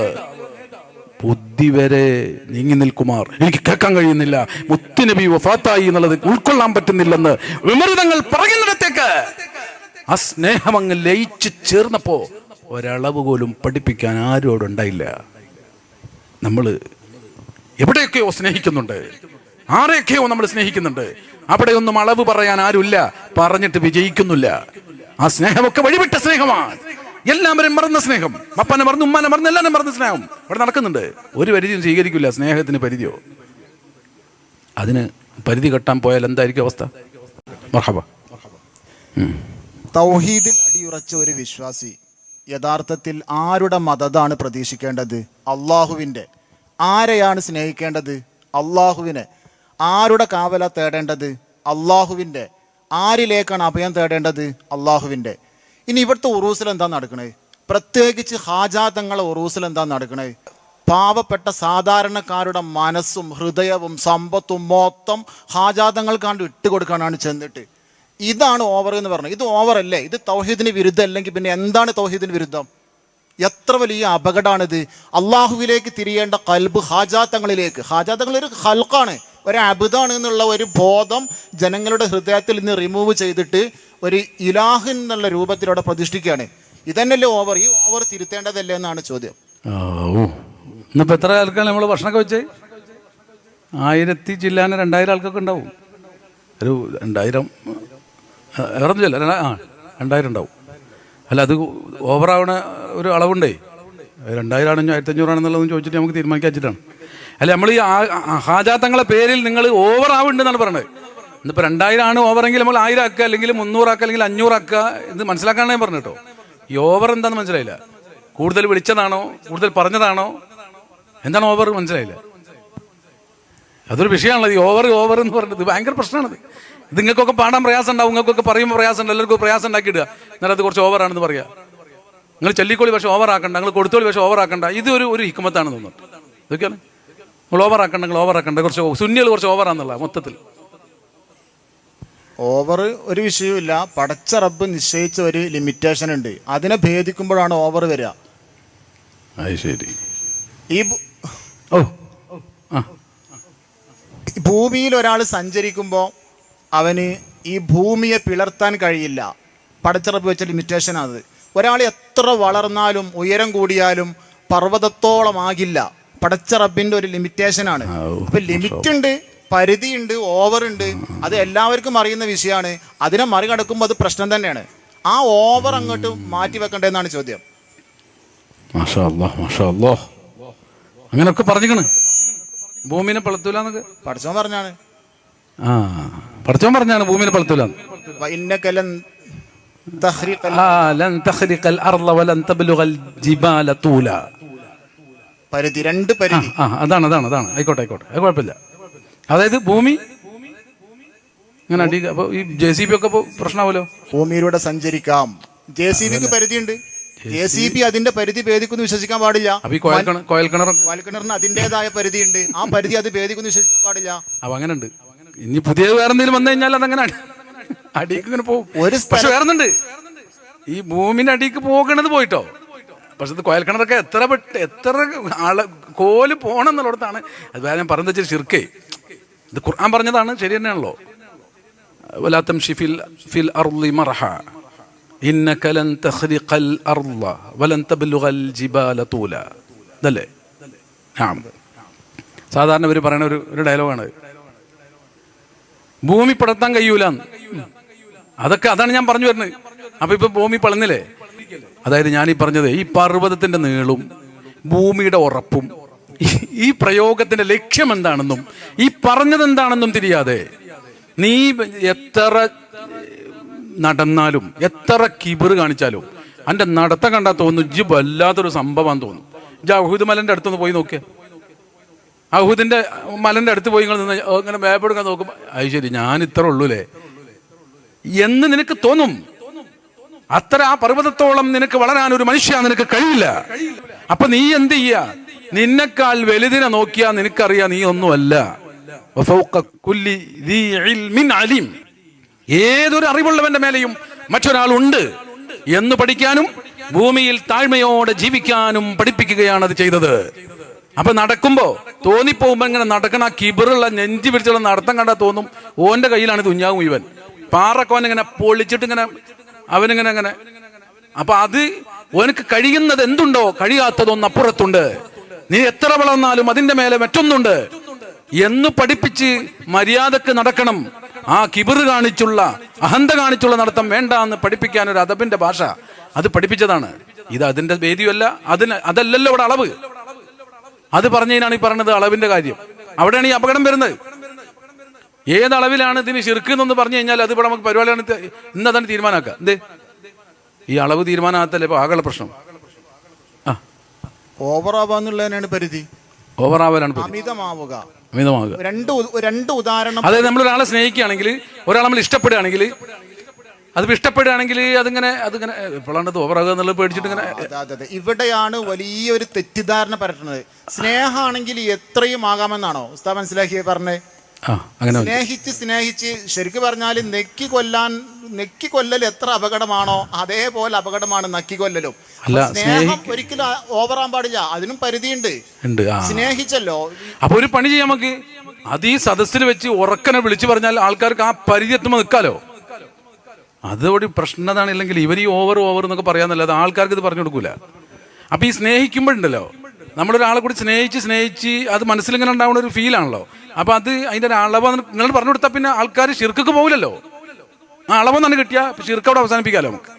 ബുദ്ധി വരെ നീങ്ങി നിൽക്കുമാർ എനിക്ക് കേൾക്കാൻ കഴിയുന്നില്ല, മുത്തുനബി വഫാത്തായി എന്നുള്ളത് ഉൾക്കൊള്ളാൻ പറ്റുന്നില്ലെന്ന് വിമർശനങ്ങൾ പറയുന്നിടത്തേക്ക് ആ സ്നേഹം അങ്ങ് ലയിച്ചു ചേർന്നപ്പോ ഒരളവ് പോലും പഠിപ്പിക്കാൻ ആരോടുണ്ടായില്ല. നമ്മൾ എവിടെയൊക്കെയോ സ്നേഹിക്കുന്നുണ്ട്, ആരെയൊക്കെയോ നമ്മൾ സ്നേഹിക്കുന്നുണ്ട്. അവിടെയൊന്നും അളവ് പറയാൻ ആരുമില്ല, പറഞ്ഞിട്ട് വിജയിക്കുന്നില്ല. ആ സ്നേഹമൊക്കെ വഴിവിട്ട സ്നേഹമാണ്. എല്ലാവരും മറന്ന സ്നേഹം, അപ്പനെ മറന്ന് ഉമ്മാനെ മറന്ന് എല്ലാവരും മറന്ന സ്നേഹം ഇവിടെ നടക്കുന്നുണ്ട്. ഒരു പരിധിയും സ്വീകരിക്കില്ല. സ്നേഹത്തിന് പരിധിയോ? അതിന് പരിധി കെട്ടാൻ പോയാൽ എന്തായിരിക്കും അവസ്ഥ? മർഹബ. തൗഹീദിൽ അടിയുറച്ച ഒരു വിശ്വാസി യഥാർത്ഥത്തിൽ ആരുടെ മദതാണ് പ്രതീക്ഷിക്കേണ്ടത്? അള്ളാഹുവിൻ്റെ. ആരെയാണ് സ്നേഹിക്കേണ്ടത്? അള്ളാഹുവിനെ. ആരുടെ കാവല തേടേണ്ടത്? അള്ളാഹുവിൻ്റെ. ആരിലേക്കാണ് അഭയം തേടേണ്ടത്? അള്ളാഹുവിൻ്റെ. ഇനി ഇവിടുത്തെ ഉറൂസിൽ എന്താ നടക്കണേ? പ്രത്യേകിച്ച് ഹാജാതങ്ങളെ ഉറൂസിൽ എന്താ നടക്കണേ? പാവപ്പെട്ട സാധാരണക്കാരുടെ മനസ്സും ഹൃദയവും സമ്പത്തും മൊത്തം ഹാജാതങ്ങൾക്കാണ്ട് ഇട്ടുകൊടുക്കാനാണ് ചെന്നിട്ട്. ഇതാണ് ഓവർ എന്ന് പറഞ്ഞത്. ഇത് ഓവറല്ലേ? ഇത് തൗഹീദിന് വിരുദ്ധം. അല്ലെങ്കിൽ പിന്നെ എന്താണ് തൗഹീദിന് വിരുദ്ധം? എത്ര വലിയ അപകടമാണിത്. അള്ളാഹുവിലേക്ക് തിരിയേണ്ട കൽബ് ഹാജാത്തങ്ങളിലേക്ക്. ഹാജാത്തങ്ങൾ ഒരു ഖൽഖാണ്, ഒരു അബുദാണ് എന്നുള്ള ഒരു ബോധം ജനങ്ങളുടെ ഹൃദയത്തിൽ നിന്ന് റിമൂവ് ചെയ്തിട്ട് ഒരു ഇലാഹ് എന്നുള്ള രൂപത്തിലൂടെ പ്രതിഷ്ഠിക്കുകയാണ്. ഇതന്നെയല്ലേ ഓവർ? ഈ ഓവർ തിരുത്തേണ്ടതല്ലേ എന്നാണ് ചോദ്യം. ഇന്നിപ്പോൾ എത്ര ആൾക്കാണ് നമ്മൾ ഭക്ഷണമൊക്കെ വെച്ചേ? 1000 ചില്ലാന 2000 ആൾക്കൊക്കെ ഉണ്ടാവും. ഒരു 2000 ഇറങ്ങില്ല, 2000 ഉണ്ടാവും. അല്ല, അത് ഓവറാവണ ഒരു അളവുണ്ടേ. 2000 ആണെന്നോ 1500 ആണെന്നുള്ളതെന്ന് ചോദിച്ചിട്ട് നമുക്ക് തീരുമാനിക്കാൻ വെച്ചിട്ടാണ്. അല്ല, നമ്മൾ ഈ ഹാജാത്തങ്ങളെ പേരിൽ നിങ്ങൾ ഓവർ ആവുന്നുണ്ടെന്നാണ് പറയുന്നത്. ഇന്നിപ്പോൾ 2000 ആണ് ഓവറെങ്കിൽ നമ്മൾ 1000 ആക്കുക, അല്ലെങ്കിൽ 300 ആക്കുക, അല്ലെങ്കിൽ 500 ആക്കുക. ഇത് മനസ്സിലാക്കാനാണ് ഞാൻ പറഞ്ഞു കേട്ടോ. ഈ ഓവർ എന്താണെന്ന് മനസ്സിലായില്ല. കൂടുതൽ വിളിച്ചതാണോ, കൂടുതൽ പറഞ്ഞതാണോ, എന്താണ് ഓവർ? മനസ്സിലായില്ല. അതൊരു വിഷയമാണല്ലോ ഈ ഓവർ എന്ന് പറയുന്നത്. ഭയങ്കര പ്രശ്നമാണത്. ഇത് നിങ്ങൾക്കൊക്കെ പാടാൻ പ്രയാസം ഉണ്ടാവും, നിങ്ങൾക്കൊക്കെ പറയുമ്പോൾ പ്രയാസം ഉണ്ട്, എല്ലാവർക്കും പ്രയാസം ഉണ്ടാക്കിയിടുക. എന്നാൽ അത് കുറച്ച് ഓവറാണെന്ന് പറയാ. നിങ്ങൾ ചൊല്ലിക്കോളി പക്ഷെ ഓവറാക്കണ്ട, നിങ്ങൾ കൊടുത്തോളി പക്ഷെ ഓവറാക്കണ്ട. ഇത് ഒരു ഹിക്മത്താണെന്ന് തോന്നുന്നു. ഇതൊക്കെയാണ് നിങ്ങൾ ഓവറാക്കണ്ട. കുറച്ച് സുന്നികൾ കുറച്ച് ഓവറാന്നുള്ള മൊത്തത്തിൽ. ഓവർ ഒരു വിഷയമില്ല. പടച്ച റബ്ബ് നിശ്ചയിച്ച ഒരു ലിമിറ്റേഷൻ ഉണ്ട്, അതിനെ ഭേദിക്കുമ്പോഴാണ് ഓവർ വരിക. ശരി. ഈ ഭൂമിയിൽ ഒരാൾ സഞ്ചരിക്കുമ്പോൾ അവന് ഈ ഭൂമിയെ പിളർത്താൻ കഴിയില്ല. പടച്ച റബ്ബ് വെച്ച ലിമിറ്റേഷനാണ്. ഒരാൾ എത്ര വളർന്നാലും ഉയരം കൂടിയാലും പർവ്വതത്തോളം ആകില്ല. പടച്ച റബ്ബിന്റെ ഒരു ലിമിറ്റേഷനാണ്. അപ്പൊ ലിമിറ്റ് ഉണ്ട്, പരിധിയുണ്ട്, ഓവർ ഉണ്ട്. അത് എല്ലാവർക്കും അറിയുന്ന വിഷയമാണ്. അതിനെ മറികടക്കുമ്പോൾ അത് പ്രശ്നം തന്നെയാണ്. ആ ഓവർ അങ്ങോട്ട് മാറ്റി വെക്കണ്ടെന്നാണ് ചോദ്യം. മാഷാ അല്ലാഹ്. അങ്ങനെയൊക്കെ പറഞ്ഞിക്കണ്. ഭൂമിനെ പളത്തൂലെന്നൊക്കെ പഠിച്ചോൻ പറഞ്ഞാണ്. പഠിച്ചോൻ പറഞ്ഞാണ് ഭൂമിനെ പളത്തൂലെന്ന്. പരിധി, രണ്ട് പരിധി. അതാണ്. ആയിക്കോട്ടെ, അത് കുഴപ്പമില്ല. അതായത് ഭൂമി ഇങ്ങനെ അടിക്കുക. അപ്പൊ ഈ JCB ഒക്കെ പ്രശ്നമാവല്ലോ. ഭൂമിയിലൂടെ സഞ്ചരിക്കാം. JCBക്ക് പരിധിയുണ്ട്. JCB അതിന്റെ പരിധി ഭേദിക്കുന്നു വിശ്വസിക്കാൻ പാടില്ല. കോയൽക്കിണറിന് അതിന്റേതായ പരിധിയുണ്ട്. ആ പരിധി അത് ഭേദിക്കുന്നു വിശ്വസിക്കാൻ പാടില്ല. അപ്പൊ അങ്ങനെ ഉണ്ട്. ഇനി പുതിയത് വേറെ എന്തെങ്കിലും വന്നു കഴിഞ്ഞാൽ അതങ്ങനെ അടിക്ക് ഇങ്ങനെ പോകും. പക്ഷെ വേറെന്നുണ്ട്, ഈ ഭൂമിന്റെ അടിക്ക് പോകണത് പോയിട്ടോ. പക്ഷെ ഇത് കോയൽക്കിണറൊക്കെ എത്ര കോല് പോകണം എന്നുള്ളിടത്താണ്. അത് വേറെ ഞാൻ പറഞ്ഞത് വെച്ചാൽ ശിർക്കേ. ഇത് ഖുർആൻ പറഞ്ഞതാണ്, ശരി തന്നെയാണല്ലോ. വലാ തംശി ഫിൽ അർളി മർഹ ഇന്നക ലൻ തഖ്രിഖൽ അർള വലൻ തബ്ലുഗൽ ജിബാല തൂല. ഇതല്ലേ സാധാരണ ഇവർ പറയുന്ന ഒരു ഡയലോഗാണ്. ഭൂമി പടർത്താൻ കഴിയൂലെന്ന്. അതാണ് ഞാൻ പറഞ്ഞു വരുന്നത്. അപ്പൊ ഇപ്പൊ ഭൂമി പളന്നില്ലേ? അതായത് ഞാൻ ഈ പറഞ്ഞത് ഈ പർവ്വതത്തിന്റെ നീളും ഭൂമിയുടെ ഉറപ്പും ഈ പ്രയോഗത്തിന്റെ ലക്ഷ്യം എന്താണെന്നും ഈ പറഞ്ഞത് എന്താണെന്നും തിരിയാതെ നീ എത്ര നടന്നാലും എത്ര കിബിറ് കാണിച്ചാലും എൻ്റെ നടത്തം കണ്ടാൽ തോന്നുന്നു ഇജ്ജ് വല്ലാത്തൊരു സംഭവം തോന്നും. ഇജ്ജ് അഹൂദ് മലന്റെ അടുത്തൊന്ന് പോയി നോക്കിയ, അഹൂദിന്റെ മലന്റെ അടുത്ത് പോയി നിങ്ങൾ നിന്ന് ഇങ്ങനെ മാപ്പ് എടുക്കാൻ നോക്കും, അത് ശരി ഞാൻ ഇത്ര ഉള്ളൂലേ എന്ന് നിനക്ക് തോന്നും. അത്ര ആ പർവ്വതത്തോളം നിനക്ക് വളരാൻ ഒരു മനുഷ്യ നിനക്ക് കഴിയില്ല. അപ്പൊ നീ എന്ത് ചെയ്യാ? നിന്നെക്കാൾ വലുതിനെ നോക്കിയാ നിനക്കറിയാ നീ ഒന്നുമല്ല. ഏതൊരു അറിവുള്ളവന്റെ മേലെയും മറ്റൊരാളുണ്ട് എന്ന് പഠിക്കാനും ഭൂമിയിൽ താഴ്മയോടെ ജീവിക്കാനും പഠിപ്പിക്കുകയാണ് അത് ചെയ്തത്. അപ്പൊ നടക്കുമ്പോ തോന്നിപ്പോകുമ്പോ ഇങ്ങനെ നടക്കണ കിബിറുള്ള നെഞ്ചി പിടിച്ചുള്ള നടത്തം കണ്ടാൽ തോന്നും ഓന്റെ കയ്യിലാണ് തുഞ്ഞാവും ഇവൻ. പാറക്കോൻ ഇങ്ങനെ പൊളിച്ചിട്ട് ഇങ്ങനെ അവനിങ്ങനെ. അപ്പൊ അത് ഓനക്ക് കഴിയുന്നത് എന്തുണ്ടോ കഴിയാത്തതൊന്ന് അപ്പുറത്തുണ്ട്. നീ എത്ര വളർന്നാലും അതിന്റെ മേലെ മറ്റൊന്നുണ്ട് എന്ന് പഠിപ്പിച്ച് മര്യാദക്ക് നടക്കണം. ആ കിബിറ് കാണിച്ചുള്ള അഹന്ത കാണിച്ചുള്ള നടത്തം വേണ്ട എന്ന് പഠിപ്പിക്കാൻ ഒരു അദബിന്റെ ഭാഷ അത് പഠിപ്പിച്ചതാണ്. ഇത് അതിന്റെ വേദിയല്ല, അതല്ലല്ലോ ഇവിടെ അളവ്. അത് പറഞ്ഞതിനാണ് ഈ പറഞ്ഞത് അളവിന്റെ കാര്യം. അവിടെയാണ് ഈ അപകടം വരുന്നത്. ഏതളവിലാണ് ഇതിന് ശിർക്ക് എന്നൊന്ന് പറഞ്ഞു കഴിഞ്ഞാൽ അത് ഇവിടെ നമുക്ക് പരിപാടിയാണ് ഇന്നതാണ് തീരുമാനമാക്കുക. എന്തേ ഈ അളവ് തീരുമാനമാകത്തല്ലേ ഇപ്പൊ ആകെയുള്ള പ്രശ്നം. ഓവറാവാന്നുള്ളതിനാണ് പരിധി. ഓവറാവലാണ് അമിതമാവുക. രണ്ട് ഉദാഹരണം. അതായത് നമ്മൾ ഒരാളെ സ്നേഹിക്കുകയാണെങ്കിൽ, ഒരാളെ നമ്മൾ ഇഷ്ടപ്പെടുകയാണെങ്കിൽ, അത് ഇഷ്ടപ്പെടുകയാണെങ്കിൽ അതിങ്ങനെ എപ്പോഴാണ് ഓവറാകുക എന്നുള്ളത് പേടിച്ചിട്ട് ഇങ്ങനെ. ഇവിടെയാണ് വലിയൊരു തെറ്റിദ്ധാരണ പരത്തുന്നത്. സ്നേഹമാണെങ്കിൽ എത്രയും ആകാമെന്നാണോ ഉസ്താദ് മനസ്സിലാക്കി പറഞ്ഞേ? സ്നേഹിച്ച് ശരിക്കും പറഞ്ഞാൽ നെക്കി കൊല്ലൽ എത്ര അപകടമാണോ അതേപോലെ അപകടമാണ് നക്കി കൊല്ലലും. സ്നേഹം ഒരിക്കലും ഓവറാൻ പാടില്ല, അതിനും പരിധിയുണ്ട്. സ്നേഹിച്ചല്ലോ. അപ്പൊ ഒരു പണി ചെയ്യാം നമുക്ക്. അത് ഈ സദസ്സിൽ വെച്ച് ഉറക്കനെ വിളിച്ചു പറഞ്ഞാൽ ആൾക്കാർക്ക് ആ പരിധി എത്തുമ്പോൾ നിൽക്കാലോ. അതോടെ പ്രശ്നതാണ്. ഇല്ലെങ്കിൽ ഇവർ ഈ ഓവർ എന്നൊക്കെ പറയാന്നല്ലാതെ ആൾക്കാർക്ക് ഇത് പറഞ്ഞു കൊടുക്കൂല. അപ്പൊ ഈ സ്നേഹിക്കുമ്പോഴുണ്ടല്ലോ, നമ്മളൊരാളെ കൂടി സ്നേഹിച്ച് അത് മനസ്സിലിങ്ങനെ ഉണ്ടാവുന്ന ഒരു ഫീലാണല്ലോ. അപ്പൊ അത് അതിന്റെ ഒരു അളവ് നിങ്ങൾ പറഞ്ഞു കൊടുത്താൽ പിന്നെ ആൾക്കാർ ശിർക്കൊക്കെ പോകില്ലല്ലോ. ആ അളവെന്നാണ് കിട്ടിയ ശിർക്ക് അവിടെ അവസാനിപ്പിക്കാലോ നമുക്ക്.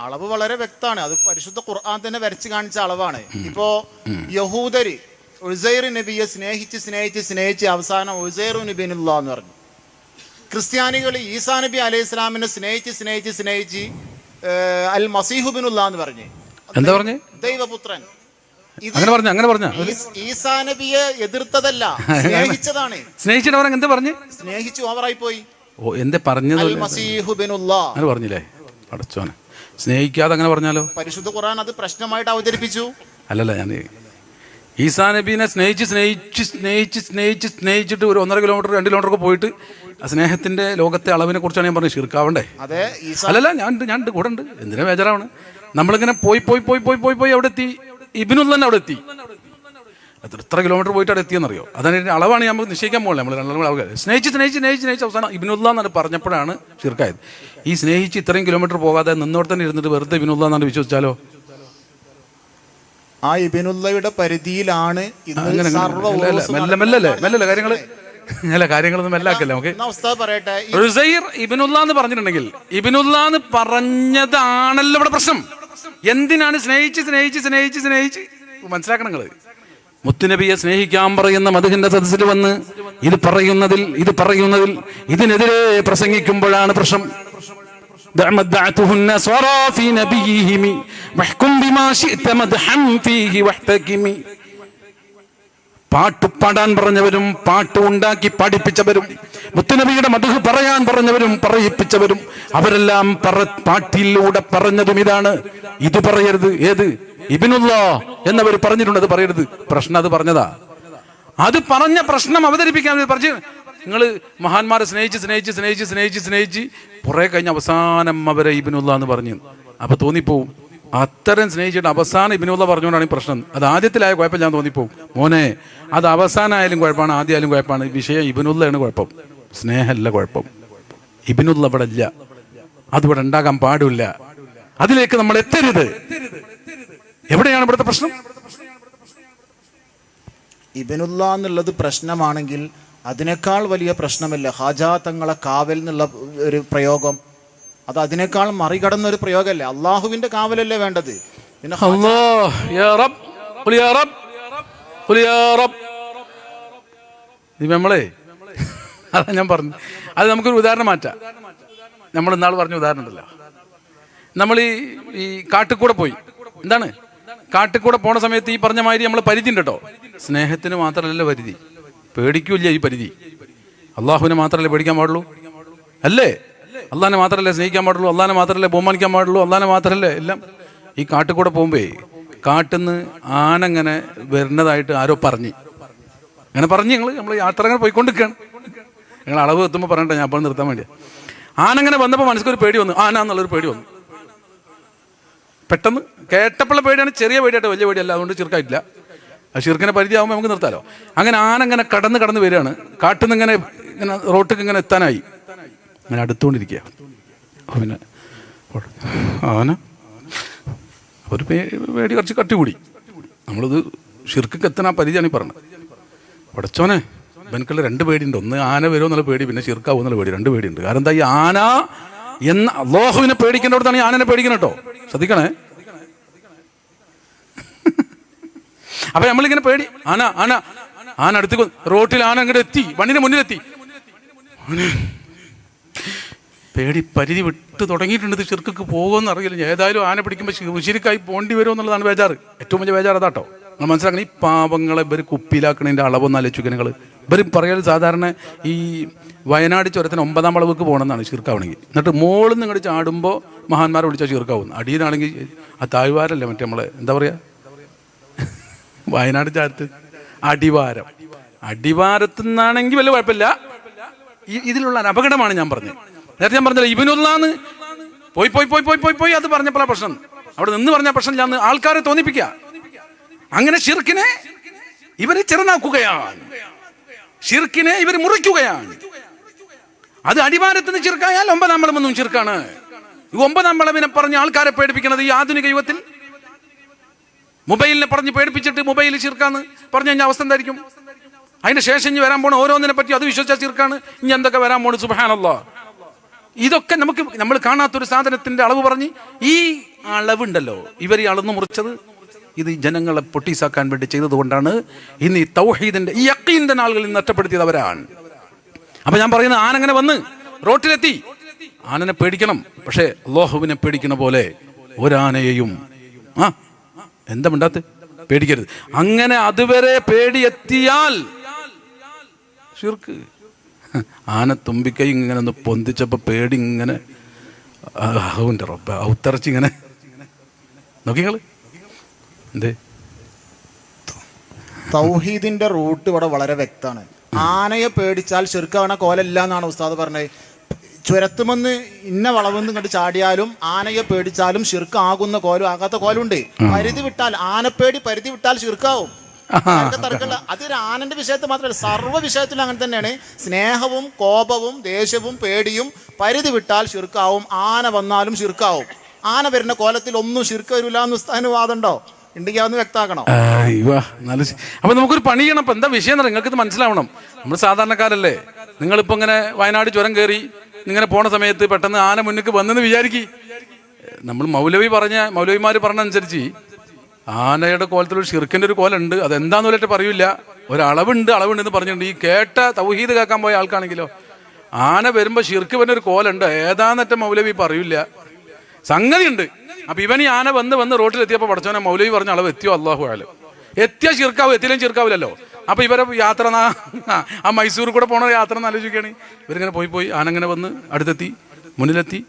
അളവ് വളരെ വ്യക്തമാണ്. അത് പരിശുദ്ധ ഖുർആൻ തന്നെ വരച്ച് കാണിച്ച അളവാണ്. ഇപ്പോ യഹൂദര് ഉസൈർ നബിയെ സ്നേഹിച്ച് അവസാനം ഉസൈറു നബിനുള്ള എന്ന് പറഞ്ഞു. ക്രിസ്ത്യാനികൾ ഈസാ നബി അലൈഹി സ്വലാമിനെ സ്നേഹിച്ച് അൽ മസീഹുബിനുള്ള എന്ന് പറഞ്ഞു. എന്താ പറഞ്ഞേ? ദൈവപുത്രൻ. അങ്ങനെ പറഞ്ഞ ഈസാ നബിയെ എതിർത്തതല്ല, സ്നേഹിച്ചതാണ്. സ്നേഹിച്ചിട്ട് അവർ എന്താ പറഞ്ഞു? സ്നേഹിച്ചു, ഓവറായി പോയി. ഓ, എന്താ പറഞ്ഞത്? അൽ മസീഹു ബിനുല്ലാഹ് അങ്ങനെ പറഞ്ഞില്ലേ? അടച്ചോനെ, സ്നേഹിക്കാതെ അങ്ങനെ പറഞ്ഞാലോ? പരിശുദ്ധ ഖുർആൻ അത് പ്രശ്നമായിട്ട് അവതരിപ്പിച്ചു. അല്ലല്ല, ഞാൻ ഈസാ നബീനെ സ്നേഹിച്ചിട്ട് ഒരു 1.5 കിലോമീറ്റർ 2 കിലോമീറ്റർ ഒക്കെ പോയിട്ട് ആ സ്നേഹത്തിന്റെ ലോകത്തെ അളവിനെ കുറിച്ചാണ് ഞാൻ പറഞ്ഞത്. ശിർക്കാവണ്ടേ? അല്ലല്ല, ഞാൻ കൂടെ ഉണ്ട്. എന്തിനാ ബേജാറാവണ്? നമ്മളിങ്ങനെ പോയി അവിടെ എത്തി. ഇബ്നുൽ തന്നെ അവിടെ എത്തി. എത്ര കിലോമീറ്റർ പോയിട്ട് അവിടെ എത്തിയെന്നറിയോ? അതിന് അളവാണ് നമുക്ക് നിശ്ചയിക്കാൻ പോകണേ. നമ്മൾ സ്നേഹിച്ച് അവസാനം ഇബ്നുല്ലാ എന്നാണ് പറഞ്ഞപ്പോഴാണ് ശിർക്കായത്. ഈ സ്നേഹിച്ച് ഇത്രയും കിലോമീറ്റർ പോകാതെ നിന്നോട് തന്നെ ഇരുന്നിട്ട് വെറുതെ ഇബ്നുല്ലാ എന്നാണ് വിശ്വസിച്ചാലോ? ആ ഇബ്നുല്ലയുടെ പരിധിയിലാണ് മെല്ലെ കാര്യങ്ങളൊന്നും മെല്ലാക്കല്ലേ നമുക്ക്. റുസൈർ ഇബ്നുല്ലാ എന്ന് പറഞ്ഞിട്ടുണ്ടെങ്കിൽ ഇബ്നുല്ലാ എന്ന് പറഞ്ഞതാണല്ലോ ഇവിടെ പ്രശ്നം. എന്തിനാണ് സ്നേഹിച്ച് മനസ്സിലാക്കണം നിങ്ങള്. മുത്തുനബിയെ സ്നേഹിക്കാൻ പറയുന്ന മദ്ഹിന്റെ സദസ്സിൽ വന്ന് ഇത് പറയുന്നതിൽ ഇതിനെതിരെ പ്രസംഗിക്കുമ്പോഴാണ് പ്രശ്നം. പാട്ട് പാടാൻ പറഞ്ഞവരും പാട്ട് ഉണ്ടാക്കി പാടിപ്പിച്ചവരും മുത്തുനബിയുടെ മദ്ഹ് പറയാൻ പറഞ്ഞവരും പറയിപ്പിച്ചവരും അവരെല്ലാം പാട്ടിലൂടെ പറഞ്ഞതും ഇതാണ്. ഇത് പറയരുത്. ഏത്? ഇബ്നുല്ലാ എന്നവർ പറഞ്ഞിട്ടുണ്ട്. അത് പറയരുത്. പ്രശ്നം അത് പറഞ്ഞതാ. അത് പറഞ്ഞ പ്രശ്നം അവതരിപ്പിക്കാൻ പറഞ്ഞു. നിങ്ങൾ മഹാന്മാരെ സ്നേഹിച്ച് കുറെ കഴിഞ്ഞ് അവസാനം അവരെ ഇബ്നുല്ലാ എന്ന് പറഞ്ഞു. അപ്പൊ തോന്നിപ്പോവും അത്തരം സ്നേഹിച്ചിട്ട് അവസാനം ഇബ്നുല്ലാ പറഞ്ഞുകൊണ്ടാണ് ഈ പ്രശ്നം. അത് ആദ്യത്തിലായ കുഴപ്പം ഞാൻ തോന്നിപ്പോവും. മോനെ, അത് അവസാനമായാലും കുഴപ്പമാണ്, ആദ്യമായാലും കുഴപ്പമാണ്. വിഷയം ഇബ്നുല്ലയാണ് കുഴപ്പം, സ്നേഹമല്ല കുഴപ്പം. ഇബ്നുല്ലാ ഇവിടെ ഇല്ല, അതിവിടെ ഉണ്ടാകാൻ പാടില്ല. അതിലേക്ക് നമ്മൾ എത്തരുത്. എവിടെയാണ് ഇവിടുത്തെ പ്രശ്നം? ഇബ്നുല്ലാ എന്നുള്ളത് പ്രശ്നമാണെങ്കിൽ അതിനേക്കാൾ വലിയ പ്രശ്നമല്ല ഹാജാ തങ്ങളെ കാവൽ എന്നുള്ള ഒരു പ്രയോഗം. അത് അതിനേക്കാൾ മറികടന്ന ഒരു പ്രയോഗമല്ലേ? അള്ളാഹുവിന്റെ കാവലല്ലേ വേണ്ടത്? പിന്നെ നമ്മളെ അതാ ഞാൻ പറഞ്ഞു. അത് നമുക്കൊരു ഉദാഹരണം മാറ്റാം. നമ്മൾ ഇന്നാൾ പറഞ്ഞ ഉദാഹരണം ഉണ്ടല്ലോ. നമ്മൾ ഈ കാട്ടിക്കൂടെ പോയി. എന്താണ്? കാട്ടിക്കൂടെ പോണ സമയത്ത് ഈ പറഞ്ഞ മാതിരി നമ്മൾ പരിധി ഉണ്ട് കേട്ടോ. സ്നേഹത്തിന് മാത്രമല്ല പരിധി, പേടിക്കൂല്ല ഈ പരിധി. അള്ളാഹുവിനെ മാത്രമല്ലേ പേടിക്കാൻ പാടുള്ളൂ, അല്ലേ? അള്ളാഹിനെ മാത്രമല്ലേ സ്നേഹിക്കാൻ പാടുള്ളൂ, അള്ളാഹിനെ മാത്രമല്ലേ ബഹുമാനിക്കാൻ പാടുള്ളൂ, അള്ളാഹിനെ മാത്രമല്ലേ എല്ലാം. ഈ കാട്ടിക്കൂടെ പോകുമ്പോ കാട്ടിന്ന് ആനങ്ങനെ വരുന്നതായിട്ട് ആരോ പറഞ്ഞു. നമ്മൾ യാത്ര അങ്ങനെ പോയിക്കൊണ്ടിരിക്കുകയാണ്. ഞങ്ങൾ അളവ് എത്തുമ്പോൾ പറയട്ടെ, ഞാൻ അപ്പോൾ നിർത്താൻ വേണ്ടി. ആനങ്ങനെ വന്നപ്പോൾ മനസ്സിലൊരു പേടി വന്നു. ആന എന്നുള്ളൊരു പേടി വന്നു. പെട്ടെന്ന് കേട്ടപ്പോഴുള്ള പേടിയാണ്. ചെറിയ പേടിയായിട്ട്, വലിയ പേടിയല്ല. അതുകൊണ്ട് ചെറുക്കായിട്ടില്ല. ആ ചെറുക്കിനെ പരിധി ആകുമ്പോൾ നമുക്ക് നിർത്താലോ. അങ്ങനെ ആന ഇങ്ങനെ കടന്ന് വരികയാണ്. കാട്ടിൽ നിന്ന് ഇങ്ങനെ റോട്ടിൽ ഇങ്ങനെ എത്താനായി. അങ്ങനെ അടുത്തുകൊണ്ടിരിക്കുക. പിന്നെ ആന ഒരു പേടി കുറച്ച് കട്ടികൂടി. നമ്മളിത് ഷിർക്കൊക്കെ എത്താൻ ആ പരിധിയാണ് ഈ പറഞ്ഞത്. പടച്ചോനെ, എനിക്കുള്ള 2 പേടിയുണ്ട്. ഒന്ന് ആന വരുമോ എന്നുള്ള പേടി, പിന്നെ ഷിർക്കാവും എന്നുള്ള പേടി. 2 പേടിയുണ്ട്. കാരണം എന്താ? ഈ ആന എന്ന അല്ലാഹുവിനെ പേടിക്കേണ്ടടുത്താണ് ഈ ആനനെ പേടിക്കണം കേട്ടോ. ശ്രദ്ധിക്കണേ. അപ്പൊ നമ്മളിങ്ങനെ പേടി. ആന അടുത്ത് റോട്ടിൽ ആന അങ്ങോട്ട് എത്തി, വണ്ടിന്റെ മുന്നിലെത്തി. പേടി പരിധി വിട്ട് തുടങ്ങിയിട്ടുണ്ട്. ഇത് ഷിർക്കൊക്കെ പോകുമെന്ന് അറിയില്ല. ഏതായാലും ആന പിടിക്കുമ്പോൾ ശരിക്കായി പോണ്ടി വരുമോ എന്നുള്ളതാണ് ബേജാറ്. ഏറ്റവും വലിയ ബേജാറ് അതാട്ടോ. നമ്മൾ മനസ്സിലാക്കണം. ഈ പാവങ്ങളെ ഇവർ കുപ്പിയിലാക്കണതിൻ്റെ അളവൊന്നും ആലോചിക്കുക നിങ്ങൾ. ഇവർ പറയൽ സാധാരണ ഈ വയനാട് ചുരത്തിന് 9ാം വളവുക്ക് പോകണമെന്നാണ് ഷിർക്കാവണമെങ്കിൽ. എന്നിട്ട് മോളിൽ നിന്ന് ഇങ്ങോട്ട് ചാടുമ്പോൾ മഹാന്മാരെ വിളിച്ചാൽ ഷിർക്കാവും. അടിയിലാണെങ്കിൽ ആ താഴ്വാരല്ലേ, മറ്റേ നമ്മളെ എന്താ പറയുക, വയനാട് ചാരത്ത് അടിവാരത്തു നിന്നാണെങ്കിൽ വലിയ കുഴപ്പമില്ല. ഇതിലുള്ള അപകടമാണ് ഞാൻ പറഞ്ഞത്. നേരത്തെ ഞാൻ പറഞ്ഞില്ല, ഇബ്നുല്ലാന്ന് പോയി അത് പറഞ്ഞപ്പോഴാണ് പ്രശ്നം. അവിടെ നിന്ന് പറഞ്ഞ പ്രശ്നമില്ലാന്ന് ആൾക്കാരെ തോന്നിപ്പിക്കുക. അങ്ങനെ ഷിർക്കിനെ ഇവർ ചെറുനാക്കുകയാണ്, ഷിർക്കിനെ ഇവർ മുറിക്കുകയാണ്. അത് അടിവാരത്തിന് ചിർക്കായാൽ 9ാം വളവൊന്നും ചിർക്കാണ്. ഈ 9ാം വളവിനെ പറഞ്ഞ് ആൾക്കാരെ പേടിപ്പിക്കുന്നത് ഈ ആധുനിക യുഗത്തിൽ. മൊബൈലിനെ പറഞ്ഞ് പേടിപ്പിച്ചിട്ട് മൊബൈൽ ചിർക്കാന്ന് പറഞ്ഞു കഴിഞ്ഞാൽ അവസ്ഥ എന്തായിരിക്കും? അതിന്റെ ശേഷം ഇനി വരാൻ പോണ ഓരോന്നിനെ പറ്റി അത് വിശ്വസിച്ചാൽ ചിർക്കാണ്. ഇനി എന്തൊക്കെ വരാൻ പോണു, സുബ്ഹാനല്ലാഹ്. ഇതൊക്കെ നമ്മൾ കാണാത്തൊരു സാധനത്തിന്റെ അളവ് പറഞ്ഞ് ഈ അളവുണ്ടല്ലോ ഇവർ ഈ അളന്ന് മുറിച്ചത്. ഇത് ജനങ്ങളെ പൊട്ടീസാക്കാൻ വേണ്ടി ചെയ്തത് കൊണ്ടാണ് ഇന്ന് ഈ തൗഹീദിന്റെ ഈ യഖീന്റെ ആളുകളിൽ നഷ്ടപ്പെടുത്തിയത് അവരാണ്. അപ്പൊ ഞാൻ പറയുന്നത്, ആനങ്ങനെ വന്ന് റോട്ടിലെത്തി. ആനനെ പേടിക്കണം, പക്ഷേ അല്ലാഹുവിനെ പേടിക്കണ പോലെ ഒരാനയെയും എന്താ മിണ്ടാത്ത? പേടിക്കരുത്. അങ്ങനെ അതുവരെ പേടിയെത്തിയാൽ ശിർക്ക്. ആന തുമ്പിക്കൈ ഇങ്ങനെ ഒന്ന് പൊന്തിച്ചപ്പോ പേടി ഇങ്ങനെ ഔത്തറച്ച് ഇങ്ങനെ നോക്കിങ്ങള്. എന്തേ? തൗഹീദിന്റെ റൂട്ട് ഇവിടെ വളരെ വ്യക്തമാണ്. ആനയെ പേടിച്ചാൽ ശിർക്കാവണ കോലല്ല എന്നാണ് ഉസ്താദ് പറഞ്ഞത്. ചുരത്തുമെന്ന് ഇന്ന വളവെന്ന് കണ്ട് ചാടിയാലും ആനയെ പേടിച്ചാലും ശിർക്ക് ആകുന്ന കോലും ആകാത്ത കോലുണ്ട്. പരിധി വിട്ടാൽ ആനപ്പേടി പരിധി വിട്ടാൽ ശിർക്കാവും. തർക്കമില്ല. അതൊരു ആനന്റെ വിഷയത്തിൽ മാത്രമല്ല, സർവ്വ വിഷയത്തിലും അങ്ങനെ തന്നെയാണ്. സ്നേഹവും കോപവും ദേഷ്യവും പേടിയും പരിധി വിട്ടാൽ ശിർക്കാവും. ആന വന്നാലും ശിർക്കാവും. ആന വരുന്ന കോലത്തിൽ ഒന്നും ശിർക്ക് വരില്ല എന്ന് ഉസ്താദിന് വാദമുണ്ടോ? ഉണ്ടെങ്കിൽ അതൊന്ന് വ്യക്തമാക്കണം. അപ്പൊ നമുക്കൊരു പണി ചെയ്യണം. അപ്പൊ എന്താ വിഷയം? നിങ്ങൾക്ക് ഇത് മനസ്സിലാവണം. നമ്മൾ സാധാരണക്കാരല്ലേ. നിങ്ങളിപ്പോ ഇങ്ങനെ വയനാട് ചുരം കയറി ഇങ്ങനെ പോണ സമയത്ത് പെട്ടെന്ന് ആന മുന്നിക്ക് വന്നെന്ന് വിചാരിക്കി. നമ്മൾ മൗലവിമാര് പറഞ്ഞനുസരിച്ച് ആനയുടെ കോലത്തിലൊരു ഷിർക്കിന്റെ ഒരു കോലുണ്ട്. അതെന്താന്ന് പോലും പറയൂല. ഒരളവുണ്ട് എന്ന് പറഞ്ഞിട്ടുണ്ട്. ഈ കേട്ട തൗഹീദ് കേൾക്കാൻ പോയ ആൾക്കാണെങ്കിലോ ആന വരുമ്പോ ഷിർക്ക് വരുന്ന ഒരു കോലുണ്ട്. ഏതാന്നറ്റ മൗലവി പറയൂല. സംഗതി ഉണ്ട്. അപ്പൊ ഇവൻ ഈ ആന വന്ന് റോട്ടിലെത്തിയപ്പോ പഠിച്ചവനെ മൗലവി പറഞ്ഞ അളവ് എത്തിയോ അള്ളാഹു ആലം. എത്തിയാ ശിർക്കാവും, എത്തിയിലും ശിർക്കാവില്ലല്ലോ. അപ്പൊ ഇവരെ യാത്ര ആ മൈസൂർ കൂടെ പോണ യാത്ര എന്ന് ആലോചിക്കുകയാണ്. ഇവരിങ്ങനെ പോയി ആനങ്ങനെ വന്ന് അടുത്തെത്തി, മുന്നിലെത്തി.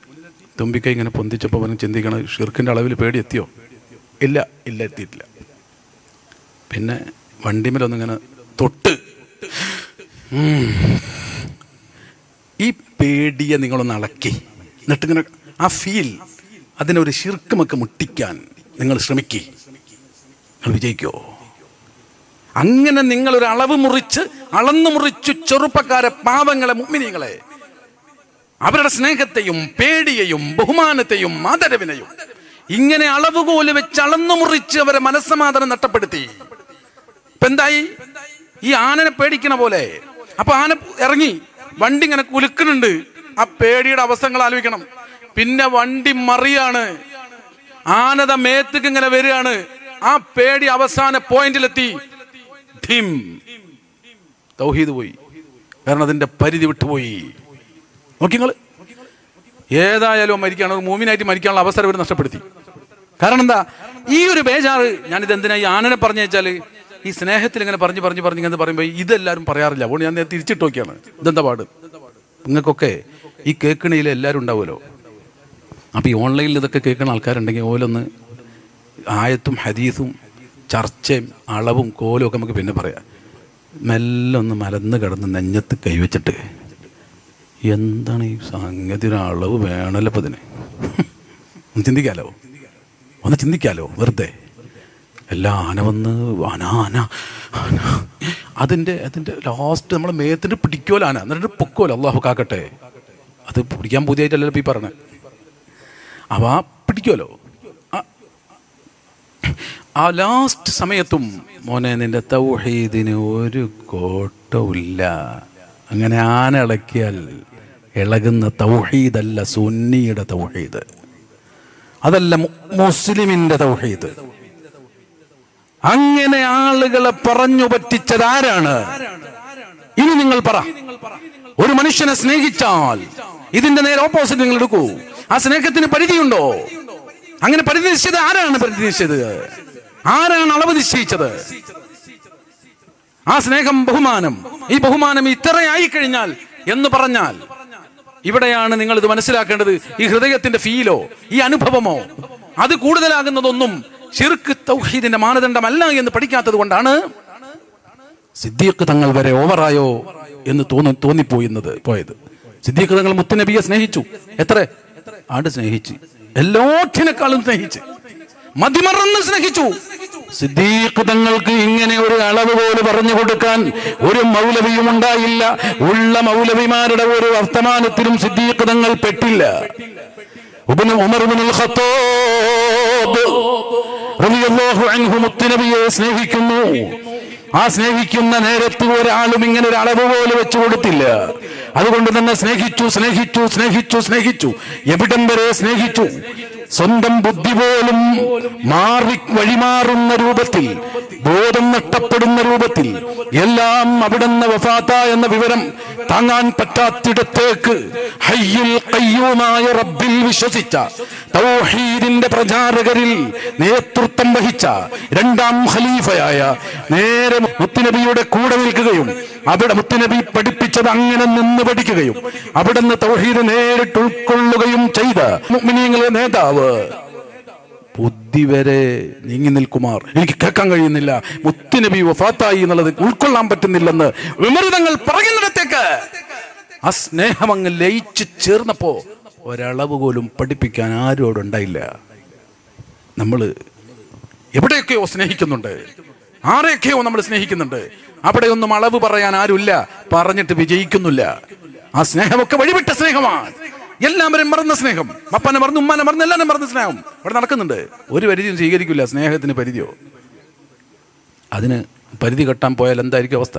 തുമ്പിക്കൈ ഇങ്ങനെ പൊന്തിച്ചപ്പോൾ അവന് ചിന്തിക്കണം, ഷിർക്കിന്റെ അളവിൽ പേടി എത്തിയോ? ഇല്ല എത്തിയിട്ടില്ല. പിന്നെ വണ്ടിമേലൊന്നിങ്ങനെ തൊട്ട് ഈ പേടിയെ നിങ്ങളൊന്ന് അളക്കി, എന്നിട്ടിങ്ങനെ ആ ഫീൽ, അതിനൊരു ശിർക്കുമൊക്കെ മുട്ടിക്കാൻ നിങ്ങൾ ശ്രമിക്കുക. നിങ്ങൾ വിജയിക്കോ? അങ്ങനെ നിങ്ങൾ ഒരു അളവ് മുറിച്ച് അളന്നു മുറിച്ചു ചെറുപ്പക്കാരെ, പാവങ്ങളെ, മുഅ്മിനീങ്ങളെ, അവരുടെ സ്നേഹത്തെയും പേടിയെയും ബഹുമാനത്തെയും ആദരവിനെയും ഇങ്ങനെ അളവുകോല് വെച്ച് അളന്നു മുറിച്ച് അവരെ മനസ്സമാധാനം നഷ്ടപ്പെടുത്തി. ഇപ്പൊ എന്തായി? ഈ ആനനെ പേടിക്കണ പോലെ. അപ്പൊ ആന ഇറങ്ങി, വണ്ടി ഇങ്ങനെ കുലുക്കുന്നുണ്ട്. ആ പേടിയുടെ അവസ്ഥകൾ ആലോചിക്കണം. പിന്നെ വണ്ടി മറിയാണ്, ആനത മേത്തേക്ക് ഇങ്ങനെ വരികയാണ്. ആ പേടി അവസാന പോയിന്റിലെത്തി. തൗഹീദ് പോയി. കാരണം അതിന്റെ പരിധി വിട്ടുപോയി. നോക്കിങ്ങള്, ഏതായാലും മരിക്കാണ്, മൂമിനായിട്ട് മരിക്കാനുള്ള അവസരം ഇവർ നഷ്ടപ്പെടുത്തി. കാരണം എന്താ? ഈ ഒരു ബേജാറ്. ഞാനിത് എന്തിനാ ഈ ആനനെ പറഞ്ഞു വെച്ചാൽ, ഈ സ്നേഹത്തിൽ ഇങ്ങനെ പറഞ്ഞു ഇങ്ങനെ പറയുമ്പോൾ ഇതെല്ലാവരും പറയാറില്ല. അതുകൊണ്ട് ഞാൻ തിരിച്ചിട്ട് നോക്കിയാണ്. ഇതെന്താ പാട്? നിങ്ങൾക്കൊക്കെ ഈ കേൾക്കണയിൽ എല്ലാവരും ഉണ്ടാവുമല്ലോ. അപ്പൊ ഈ ഓൺലൈനിൽ ഇതൊക്കെ കേൾക്കുന്ന ആൾക്കാരുണ്ടെങ്കിൽ ഓലൊന്ന് ആയത്തും ഹദീസും ചർച്ചയും അളവും കോലും ഒക്കെ നമുക്ക് പിന്നെ പറയാം. മെല്ലെ ഒന്ന് മലന്ന് കിടന്ന് നെഞ്ഞത്ത് കൈവച്ചിട്ട്, എന്താണ് ഈ സംഗതി, ഒരു അളവ് വേണമല്ലോ ഇപ്പം ഇതിന്. ഒന്ന് ചിന്തിക്കാലോ വെറുതെ. എല്ലാ ആന വന്ന് ആന അതിൻ്റെ ലാസ്റ്റ് നമ്മളെ മേത്തിട്ട് പിടിക്കുമല്ലോ ആന, എന്നിട്ട് പൊക്കുമല്ലോ. അള്ളാഹു കാക്കട്ടെ. അത് പിടിക്കാൻ പുതിയായിട്ടല്ലല്ലോ ഇപ്പം ഈ പറഞ്ഞത്. അവ പിടിക്കുമല്ലോ. ആ ലാസ്റ്റ് സമയത്തും മോനെ നിന്റെ തൗഹീദിന് ഒരു കോട്ടവുമില്ല. അങ്ങനെ ആന ഇളക്കിയാൽ ഇളകുന്ന തൗഹീദല്ല സുന്നിയുടെ തൗഹീദ്, അതല്ല മുസ്ലിമിന്റെ തൗഹീദ്. അങ്ങനെ ആളുകളെ പറഞ്ഞു പറ്റിച്ചത് ആരാണ്? ഇനി നിങ്ങൾ പറ. ഒരു മനുഷ്യനെ സ്നേഹിച്ചാൽ ഇതിന്റെ നേരെ ഓപ്പോസിറ്റ് നിങ്ങൾ എടുക്കൂ. ആ സ്നേഹത്തിന് പരിധിയുണ്ടോ? അങ്ങനെ പരിധി നിശ്ചയത് ആരാണ്? പരിധി നിശ്ചയത് ആരാണ്? അളവ് നിശ്ചയിച്ചത്? ആ സ്നേഹം, ബഹുമാനം, ഈ ബഹുമാനം ഇത്രയായി കഴിഞ്ഞാൽ എന്ന് പറഞ്ഞാൽ, ഇവിടെയാണ് നിങ്ങൾ ഇത് മനസ്സിലാക്കേണ്ടത്. ഈ ഹൃദയത്തിന്റെ ഫീലോ ഈ അനുഭവമോ അത് കൂടുതലാകുന്നതൊന്നും ശിർക്ക് തൗഹീദിന്റെ മാനദണ്ഡമല്ല എന്ന് പഠിക്കാത്തത് കൊണ്ടാണ് സിദ്ദീഖ് തങ്ങൾ വരെ ഓവറായോ എന്ന് പോയത്. സിദ്ദീഖ് തങ്ങൾ മുത്തുനബിയെ സ്നേഹിച്ചു. എത്ര ആണ്ട് സ്നേഹിച്ച്, എല്ലാറ്റിനേക്കാളും സ്നേഹിച്ച്, മതിമറന്ന് സ്നേഹിച്ചു. സിദ്ദീഖ് തങ്ങൾക്ക് ഇങ്ങനെ ഒരു അളവ് പോലെ പറഞ്ഞു കൊടുക്കാൻ ഒരു മൗലവിയും ഉണ്ടായില്ല. ഉള്ള മൗലവിമാരുടെ ഒരു വർത്തമാനത്തിലും സിദ്ദീഖ് തങ്ങൾ പെട്ടില്ല. ഉമർ ഇബ്നുൽ ഖത്താബ് റളിയല്ലാഹു അൻഹു മുത്തുനബിയെ സ്നേഹിക്കുന്നു. ആ സ്നേഹിക്കുന്ന നേരത്ത് ഒരാളും ഇങ്ങനെ ഒരു അളവ് പോലെ വെച്ചു കൊടുത്തില്ല. അതുകൊണ്ട് തന്നെ സ്നേഹിച്ചു. എവിടം വരെ സ്നേഹിച്ചു? സ്വന്തം ബുദ്ധി പോലും വഴിമാറുന്ന രൂപത്തിൽ, ബോധം നഷ്ടപ്പെടുന്ന രൂപത്തിൽ എല്ലാം അവിടുന്ന് വഫാത്ത എന്ന വിവരം താങ്ങാൻ പറ്റാത്തിടത്തേക്ക് ഹയ്യുൽ ഖയ്യൂമായ റബ്ബിൽ വിശ്വസിച്ച തൗഹീദിന്റെ പ്രചാരകരിൽ നേതൃത്വം വഹിച്ച രണ്ടാം ഖലീഫയായ നേരെ മുത്തുനബിയുടെ കൂടെ നിൽക്കുകയും അവിടെ മുത്തുനബി പഠിപ്പിച്ചത് അങ്ങനെ നിന്ന് പഠിക്കുകയും അവിടുന്ന് തൗഹീദ് നേരിട്ട് ഉൾക്കൊള്ളുകയും ചെയ്ത മുഅ്മിനീങ്ങളുടെ നേതാവ് ബുദ്ധി വരെ നീങ്ങി നിൽക്കുമാർ എനിക്ക് കേൾക്കാൻ കഴിയുന്നില്ല, മുത്തുനബി വഫാത്തായി എന്നുള്ളത് ഉൾക്കൊള്ളാൻ പറ്റുന്നില്ലെന്ന് വിമർശനങ്ങൾ പറയുന്നിടത്തേക്ക് ആ സ്നേഹം അങ്ങ് ലയിച്ചു ചേർന്നപ്പോ ഒരളവ് പോലും പഠിപ്പിക്കാൻ ആരോടുണ്ടായില്ല. നമ്മൾ എവിടെയൊക്കെയോ സ്നേഹിക്കുന്നുണ്ട്, ആരെയൊക്കെയോ നമ്മൾ സ്നേഹിക്കുന്നുണ്ട്, അവിടെയൊന്നും അളവ് പറയാൻ ആരുമില്ല, പറഞ്ഞിട്ട് വിജയിക്കുന്നില്ല. ആ സ്നേഹമൊക്കെ വഴിവിട്ട സ്നേഹമാണ്, എല്ലാവരും മറന്ന സ്നേഹം, അപ്പനെ മറന്നു, ഉമ്മാനെ മറന്നു, എല്ലാവരും മറന്ന സ്നേഹം ഇവിടെ നടക്കുന്നുണ്ട്. ഒരു പരിധിയും സ്വീകരിക്കില്ല സ്നേഹത്തിന് പരിധിയോ. അതിന് പരിധി കെട്ടാൻ പോയാൽ എന്തായിരിക്കും അവസ്ഥ?